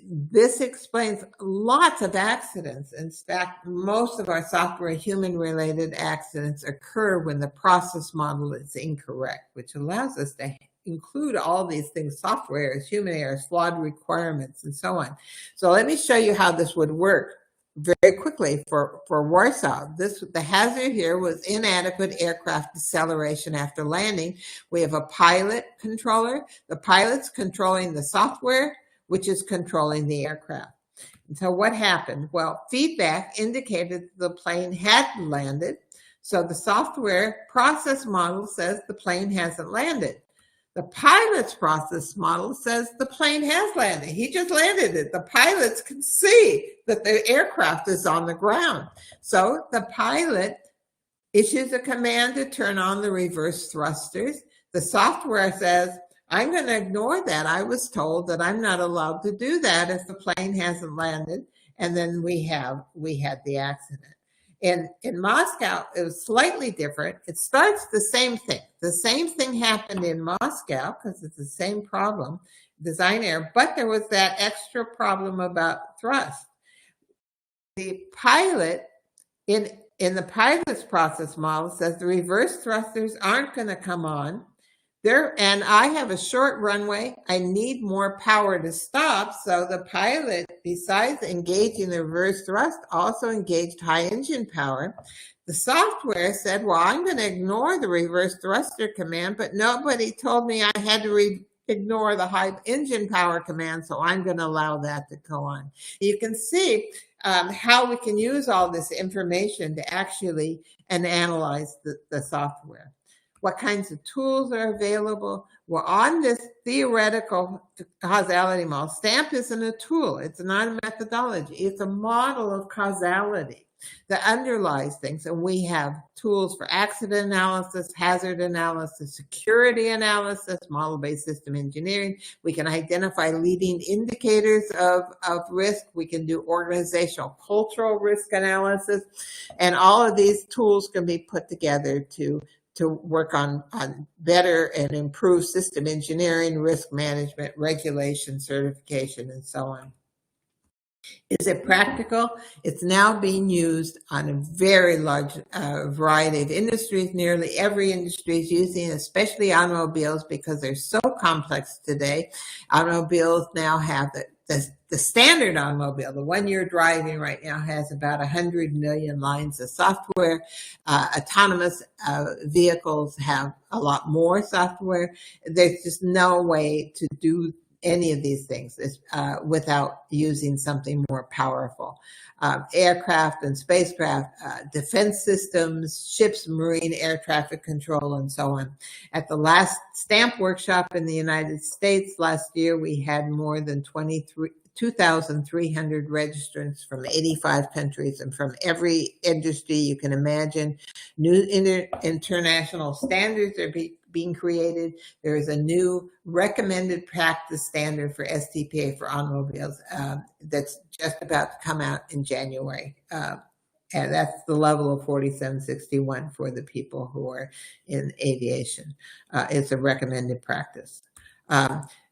this explains lots of accidents. In fact, most of our software human-related accidents occur when the process model is incorrect, which allows us to include all these things, software errors, human errors, flawed requirements, and so on. So let me show you how this would work very quickly for Warsaw. The hazard here was inadequate aircraft deceleration after landing. We have a pilot controller. The pilot's controlling the software, which is controlling the aircraft. And so what happened? Well, feedback indicated the plane had landed. So the software process model says the plane hasn't landed. The pilot's process model says the plane has landed. He just landed it. The pilots can see that the aircraft is on the ground. So the pilot issues a command to turn on the reverse thrusters. The software says, I'm going to ignore that. I was told that I'm not allowed to do that if the plane hasn't landed. And then we had the accident. In Moscow, it was slightly different. It starts the same thing. The same thing happened in Moscow because it's the same problem, design error, but there was that extra problem about thrust. The pilot, in the pilot's process model, says the reverse thrusters aren't going to come on. And I have a short runway. I need more power to stop. So the pilot, besides engaging the reverse thrust, also engaged high engine power. The software said, well, I'm going to ignore the reverse thruster command, but nobody told me I had to ignore the high engine power command, so I'm going to allow that to go on. You can see how we can use all this information to actually analyze the software. What kinds of tools are available? Well, on this theoretical causality model, STAMP isn't a tool. It's not a methodology. It's a model of causality that underlies things. And we have tools for accident analysis, hazard analysis, security analysis, model-based system engineering. We can identify leading indicators of risk. We can do organizational cultural risk analysis. And all of these tools can be put together to work on better and improved system engineering, risk management, regulation, certification, and so on. Is it practical? It's now being used on a very large variety of industries. Nearly every industry is using it, especially automobiles, because they're so complex today. Automobiles now have the standard automobile, the one you're driving right now, has about 100 million lines of software. Autonomous vehicles have a lot more software. There's just no way to do any of these things without using something more powerful. Aircraft and spacecraft, defense systems, ships, marine air traffic control, and so on. At the last STAMP workshop in the United States last year, we had more than 2,300 registrants from 85 countries and from every industry you can imagine. New international standards are being created. There is a new recommended practice standard for STPA for automobiles that's just about to come out in January. And that's the level of 4761 for the people who are in aviation. It's a recommended practice.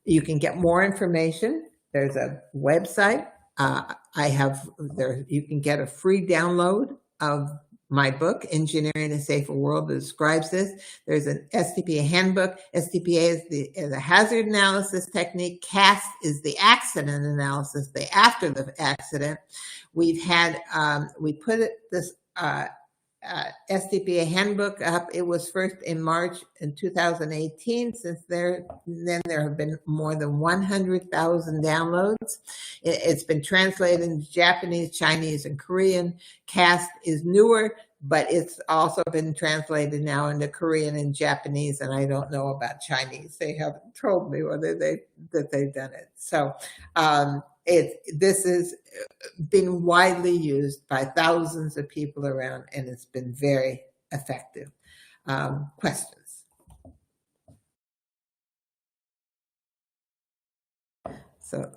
You can get more information. There's a website. You can get a free download of my book, Engineering a Safer World, that describes this. There's an STPA handbook. STPA is the hazard analysis technique. CAST is the accident analysis, after the accident. We put this STPA handbook up. It was first in March in 2018. Since then there have been more than 100,000 downloads. It's been translated into Japanese, Chinese, and Korean. CAST is newer, but it's also been translated now into Korean and Japanese, and I don't know about Chinese. They haven't told me whether they've done it. So this has been widely used by thousands of people around, and it's been very effective. Questions? So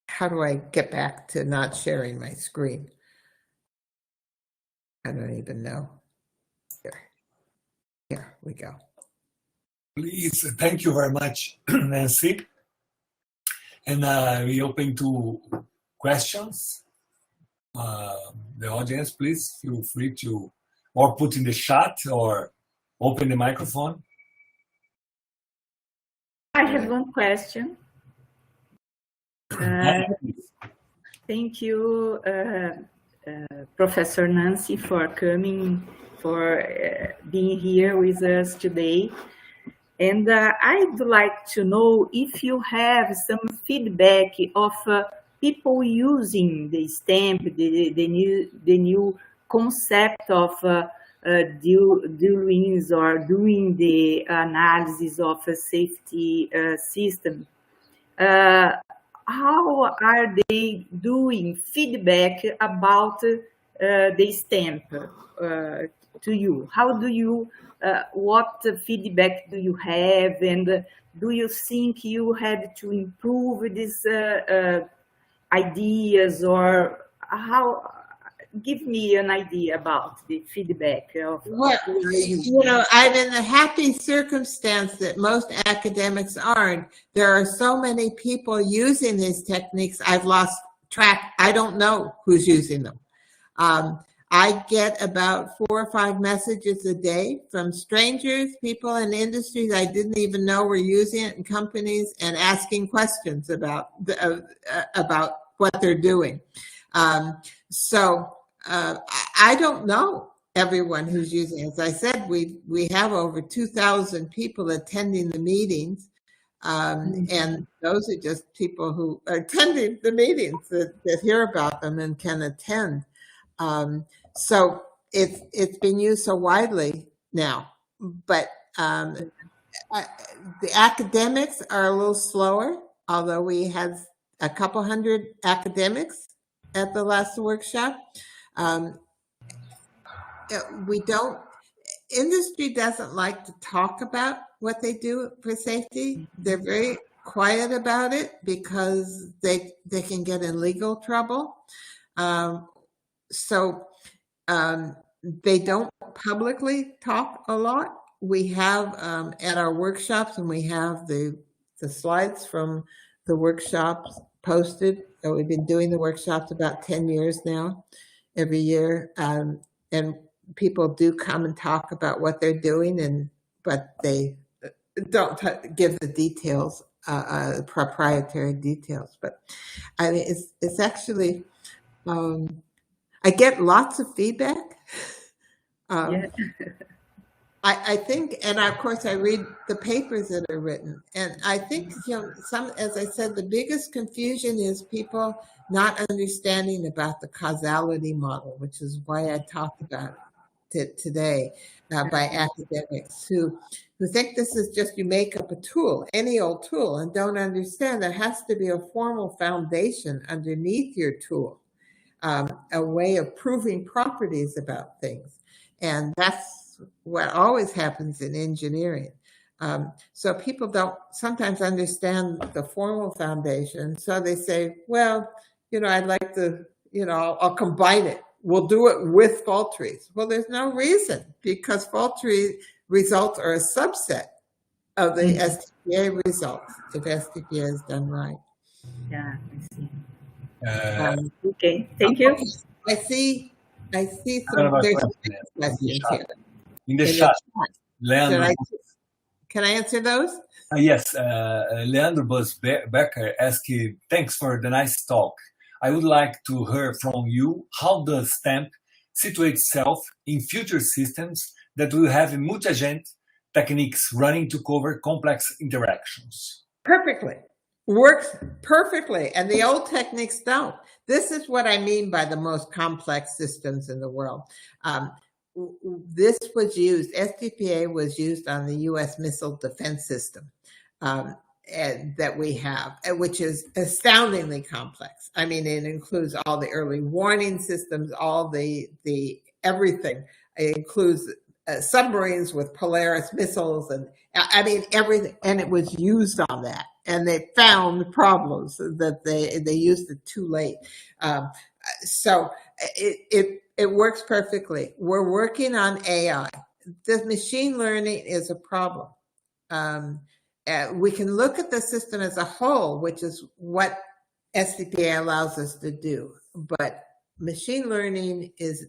how do I get back to not sharing my screen? I don't even know. Here we go. Please, thank you very much, Nancy. And we open to questions. The audience, please feel free to or put in the chat or open the microphone. I have one question. Thank you, Professor Nancy, for coming, for being here with us today. And I'd like to know if you have some feedback of people using the stamp, the new concept of doings or doing the analysis of a safety system. How are they doing feedback about the stamp to you? How do you, what feedback do you have? And do you think you had to improve these ideas, or how? Give me an idea about the feedback of Well, you know, I'm in the happy circumstance that most academics aren't. There are so many people using these techniques, I've lost track. I don't know who's using them. I get about 4 or 5 messages a day from strangers, people in industries I didn't even know were using it, in companies, and asking questions about what they're doing. I don't know everyone who's using it. As I said, we have over 2,000 people attending the meetings, and those are just people who are attending the meetings that hear about them and can attend. So it's been used so widely now, but the academics are a little slower, although we had a couple hundred academics at the last workshop. Industry doesn't like to talk about what they do for safety. They're very quiet about it because they can get in legal trouble. They don't publicly talk a lot. We have at our workshops, and we have the slides from the workshops posted. We've been doing the workshops about 10 years now, every year, and people do come and talk about what they're doing, but they don't give the details, proprietary details. But I mean, it's actually, I get lots of feedback. I think, and of course, I read the papers that are written, and I think, as I said, the biggest confusion is people not understanding about the causality model, which is why I talked about it today, by academics who think this is just, you make up a tool, any old tool, and don't understand there has to be a formal foundation underneath your tool, a way of proving properties about things. And that's what always happens in engineering. So people don't sometimes understand the formal foundation. So they say, well, I'd like to, I'll combine it. We'll do it with fault trees. Well, there's no reason, because fault tree results are a subset of the STPA results, if STPA is done right. Yeah, I see. Okay, thank you. I see some questions here. In the chat. Leandro, can I answer those? Yes. Leandro Becker asked, thanks for the nice talk. I would like to hear from you, how does STAMP situate itself in future systems that will have multi-agent techniques running to cover complex interactions? Perfectly. Works perfectly. And the old techniques don't. This is what I mean by the most complex systems in the world. This was used, STPA was used on the U.S. missile defense system that we have, which is astoundingly complex. I mean, it includes all the early warning systems, all the everything. It includes submarines with Polaris missiles, and I mean everything. And it was used on that, and they found problems that they used it too late. So it works perfectly. We're working on AI. The machine learning is a problem. We can look at the system as a whole, which is what STPA allows us to do. But machine learning is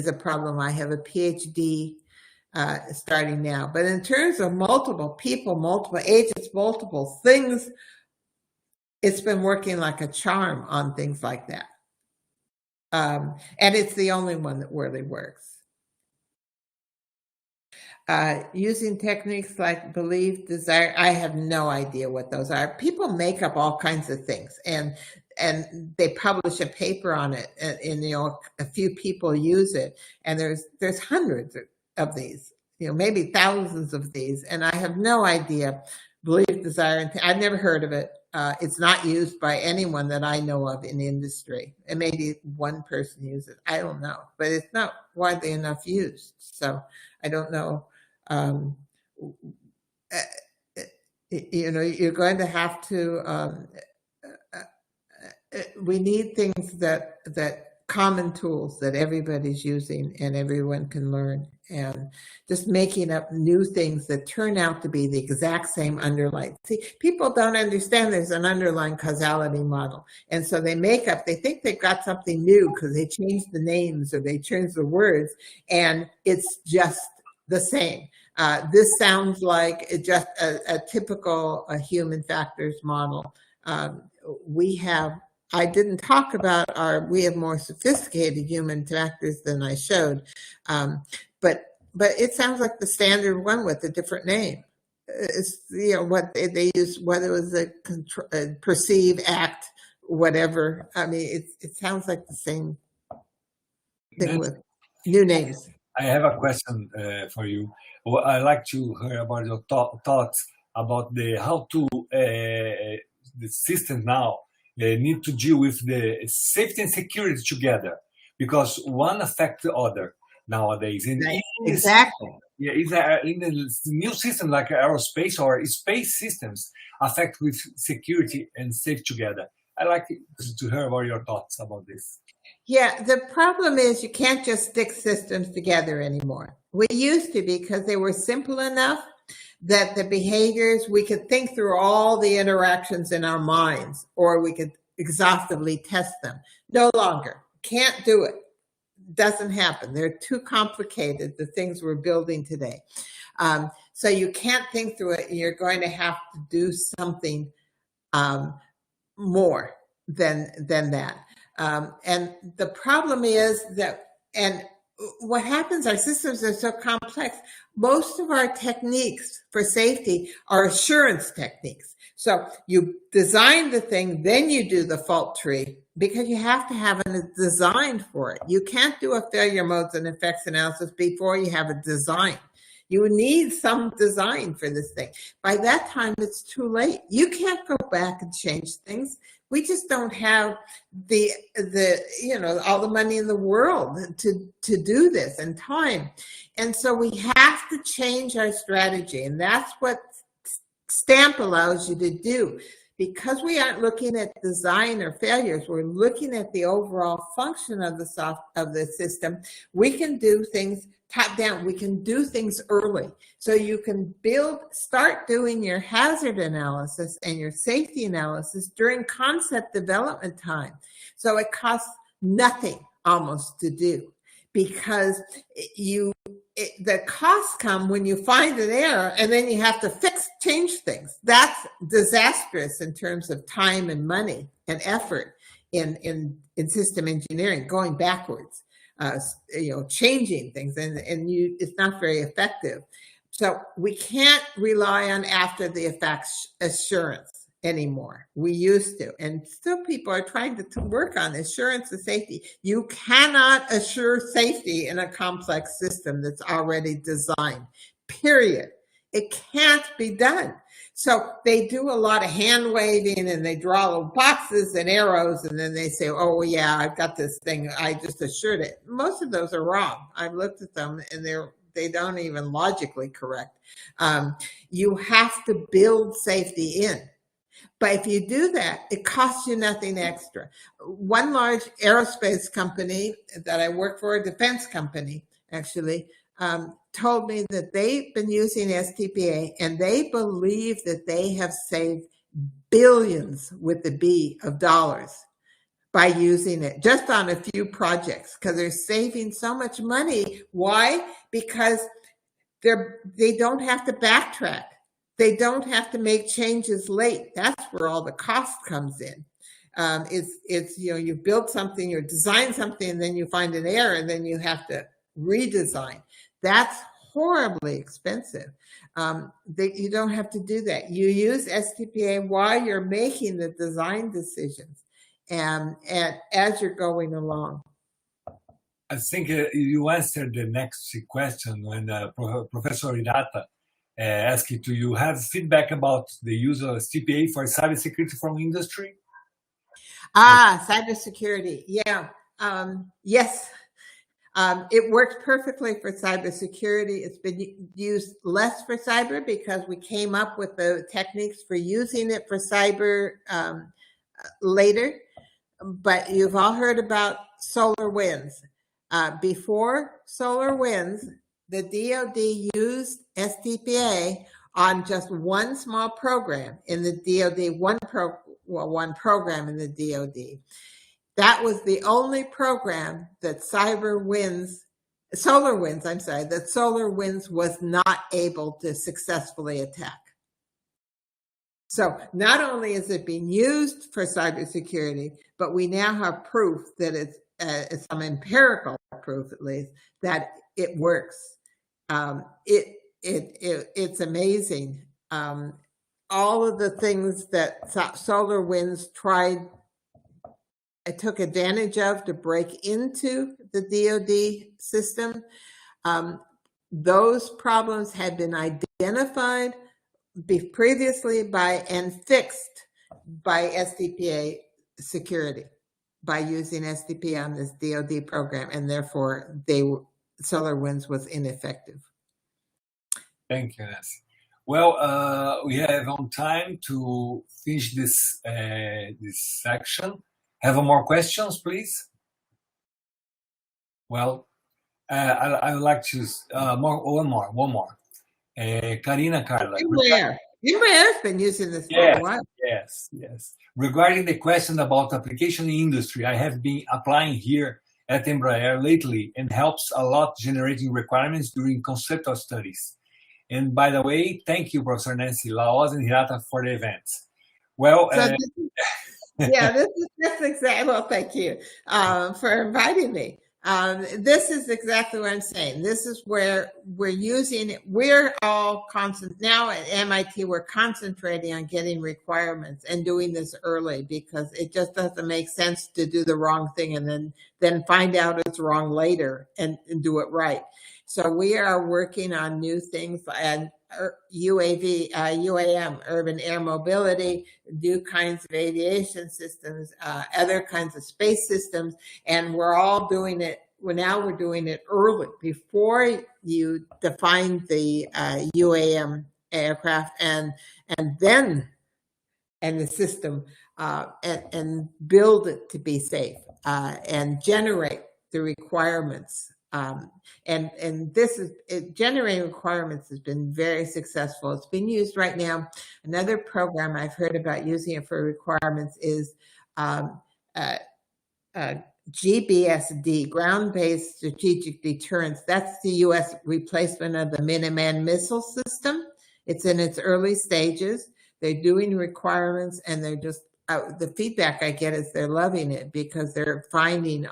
a problem. I have a PhD starting now. But in terms of multiple people, multiple agents, multiple things, it's been working like a charm on things like that. And it's the only one that really works. using techniques like belief, desire. I have no idea what those are. People make up all kinds of things, and they publish a paper on it, and a few people use it, and there's hundreds of these, maybe thousands of these, and I have no idea. Belief, desire, and I've never heard of it. It's not used by anyone that I know of in the industry, and maybe one person uses it. I don't know, but it's not widely enough used. So I don't know. You're going to have to. We need things that common tools that everybody's using and everyone can learn, and just making up new things that turn out to be the exact same underlying. See, people don't understand there's an underlying causality model, and so they think they've got something new because they changed the names or they changed the words, and it's just the same. This sounds like just a typical human factors model. I didn't talk about we have more sophisticated human factors than I showed, but it sounds like the standard one with a different name. It's, what they use, whether it was a perceive, act, whatever. I mean, it sounds like the same thing with new names. I have a question for you. Well, I'd like to hear about your thoughts about how to the system now need to deal with the safety and security together, because one affects the other nowadays. Exactly. In the new system like aerospace or space systems affect with security and safety together. I'd like to hear about your thoughts about this. Yeah, the problem is you can't just stick systems together anymore. We used to, because they were simple enough that the behaviors, we could think through all the interactions in our minds, or we could exhaustively test them. No longer. Can't do it. Doesn't happen. They're too complicated, the things we're building today. So you can't think through it. You're going to have to do something more than that. And the problem is that, and what happens, our systems are so complex. Most of our techniques for safety are assurance techniques. So you design the thing, then you do the fault tree, because you have to have a design for it. You can't do a failure modes and effects analysis before you have a design. You need some design for this thing. By that time, it's too late. You can't go back and change things. We just don't have the all the money in the world to do this, and time. And so we have to change our strategy. And that's what STAMP allows you to do. Because we aren't looking at design or failures, we're looking at the overall function of the system. We can do things top down. We can do things early. So you can start doing your hazard analysis and your safety analysis during concept development time. So it costs nothing almost to do, because the costs come when you find an error and then you have to change things. That's disastrous in terms of time and money and effort in system engineering, going backwards. Changing things, and it's not very effective. So we can't rely on after the effects assurance anymore. We used to, and still people are trying to work on assurance of safety. You cannot assure safety in a complex system that's already designed, period. It can't be done. So they do a lot of hand waving, and they draw little boxes and arrows, and then they say, oh yeah, I've got this thing, I just assured it. Most of those are wrong. I've looked at them, and they don't even logically correct. You have to build safety in. But if you do that, it costs you nothing extra. One large aerospace company that I work for, a defense company actually, told me that they've been using STPA, and they believe that they have saved billions with the B of dollars by using it just on a few projects, because they're saving so much money. Why? Because they don't have to backtrack. They don't have to make changes late. That's where all the cost comes in. It's you build something, you design something, and then you find an error, and then you have to redesign. That's horribly expensive. You don't have to do that. You use STPA while you're making the design decisions and as you're going along. I think you answered the next question when Professor Hirata asked you, do you have feedback about the use of STPA for cybersecurity from industry? Cybersecurity. Yeah. Yes. It works perfectly for cybersecurity. It's been used less for cyber because we came up with the techniques for using it for cyber later. But you've all heard about solar winds. Before solar winds, the DoD used STPA on just one small program in the DoD, one program in the DoD. That was the only program that Solar Winds was not able to successfully attack. So not only is it being used for cybersecurity, but we now have proof that it's some empirical proof, at least, that it works. It's amazing. All of the things that Solar Winds took advantage of to break into the DoD system, those problems had been identified previously and fixed by STPA security, by using STPA on this DoD program, and therefore Solar Winds was ineffective. Thank you, Nancy. Well, we have on time to finish this section. Have more questions, please? Well, I would like to one more. Karina Carla. Embraer's been using this for a while. Yes. Regarding the question about application in industry, I have been applying here at Embraer lately and helps a lot generating requirements during conceptual studies. And by the way, thank you, Professor Nancy, Lahoz, and Hirata for the events. Well, that's exactly. Well, thank you for inviting me. This is exactly what I'm saying. This is where we're using it. We're all now at MIT. We're concentrating on getting requirements and doing this early because it just doesn't make sense to do the wrong thing and then find out it's wrong later and do it right. So we are working on new things and UAM, urban air mobility, new kinds of aviation systems, other kinds of space systems, and we're all doing it. We're doing it early before you define the UAM aircraft and the system and build it to be safe and generate the requirements. And generating requirements has been very successful. It's been used right now. Another program I've heard about using it for requirements is GBSD, Ground-Based Strategic Deterrence. That's the U.S. replacement of the Minuteman missile system. It's in its early stages. They're doing requirements, and they're just the feedback I get is they're loving it because they're finding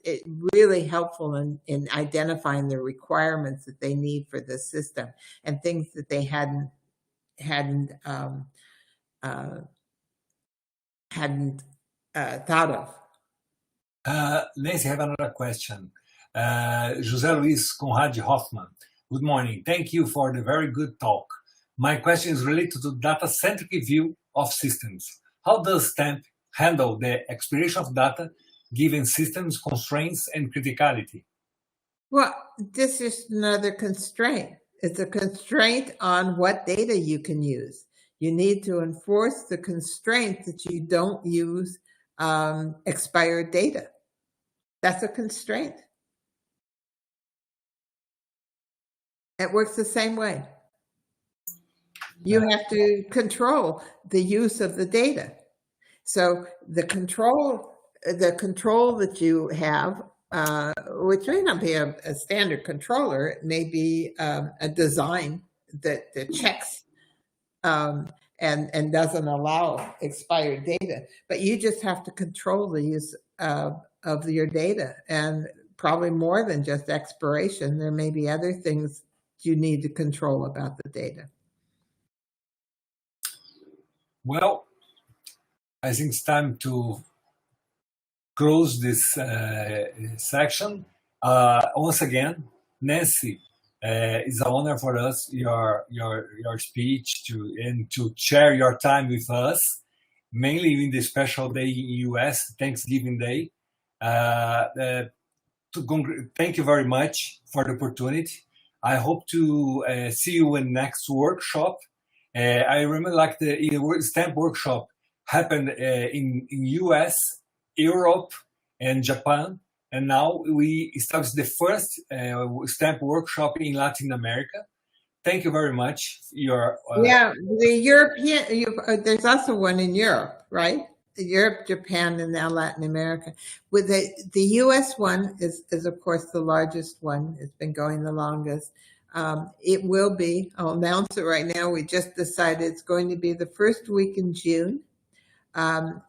it really helpful in identifying the requirements that they need for the system and things that they hadn't thought of. Nancy, I have another question. José Luis Conrad Hoffman. Good morning. Thank you for the very good talk. My question is related to data-centric view of systems. How does STAMP handle the expiration of data given systems constraints and criticality? Well, this is another constraint. It's a constraint on what data you can use. You need to enforce the constraint that you don't use expired data. That's a constraint. It works the same way. You have to control the use of the data. So the control that you have, which may not be a standard controller, it may be a design that checks and doesn't allow expired data. But you just have to control the use of your data. And probably more than just expiration. There may be other things you need to control about the data. Well, I think it's time to close this section. Once again, Nancy, it's an honor for us your speech and to share your time with us, mainly in the special day in US, Thanksgiving Day. Thank you very much for the opportunity. I hope to see you in next workshop. I remember like the stamp workshop happened in US, Europe, and Japan. And now we established the first stamp workshop in Latin America. Thank you very much. Yeah, the European, there's also one in Europe, right? Europe, Japan, and now Latin America. With the US one is of course the largest one. It's been going the longest. It will be, I'll announce it right now, we just decided it's going to be the first week in June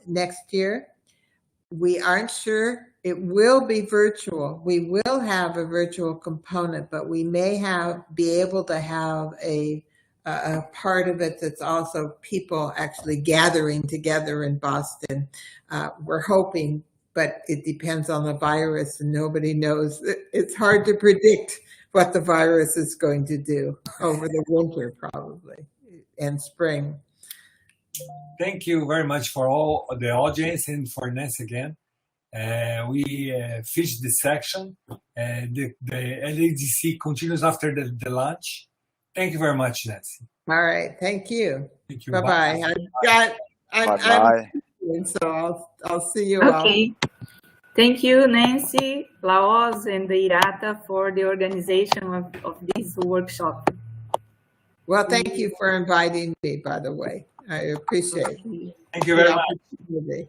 next year. We aren't sure. It will be virtual. We will have a virtual component, but we may be able to have a part of it that's also people actually gathering together in Boston. We're hoping, but it depends on the virus and nobody knows. It's hard to predict what the virus is going to do over the winter probably and spring. Thank you very much for all the audience and for Nancy again. We finished this section. The LADC continues after the lunch. Thank you very much, Nancy. All right. Thank you. Thank you. Bye-bye. Bye-bye. So I'll see you all. Okay. Thank you, Nancy, Lahoz, and the IRATA for the organization of this workshop. Well, thank you for inviting me, by the way. I appreciate it. Thank you very much.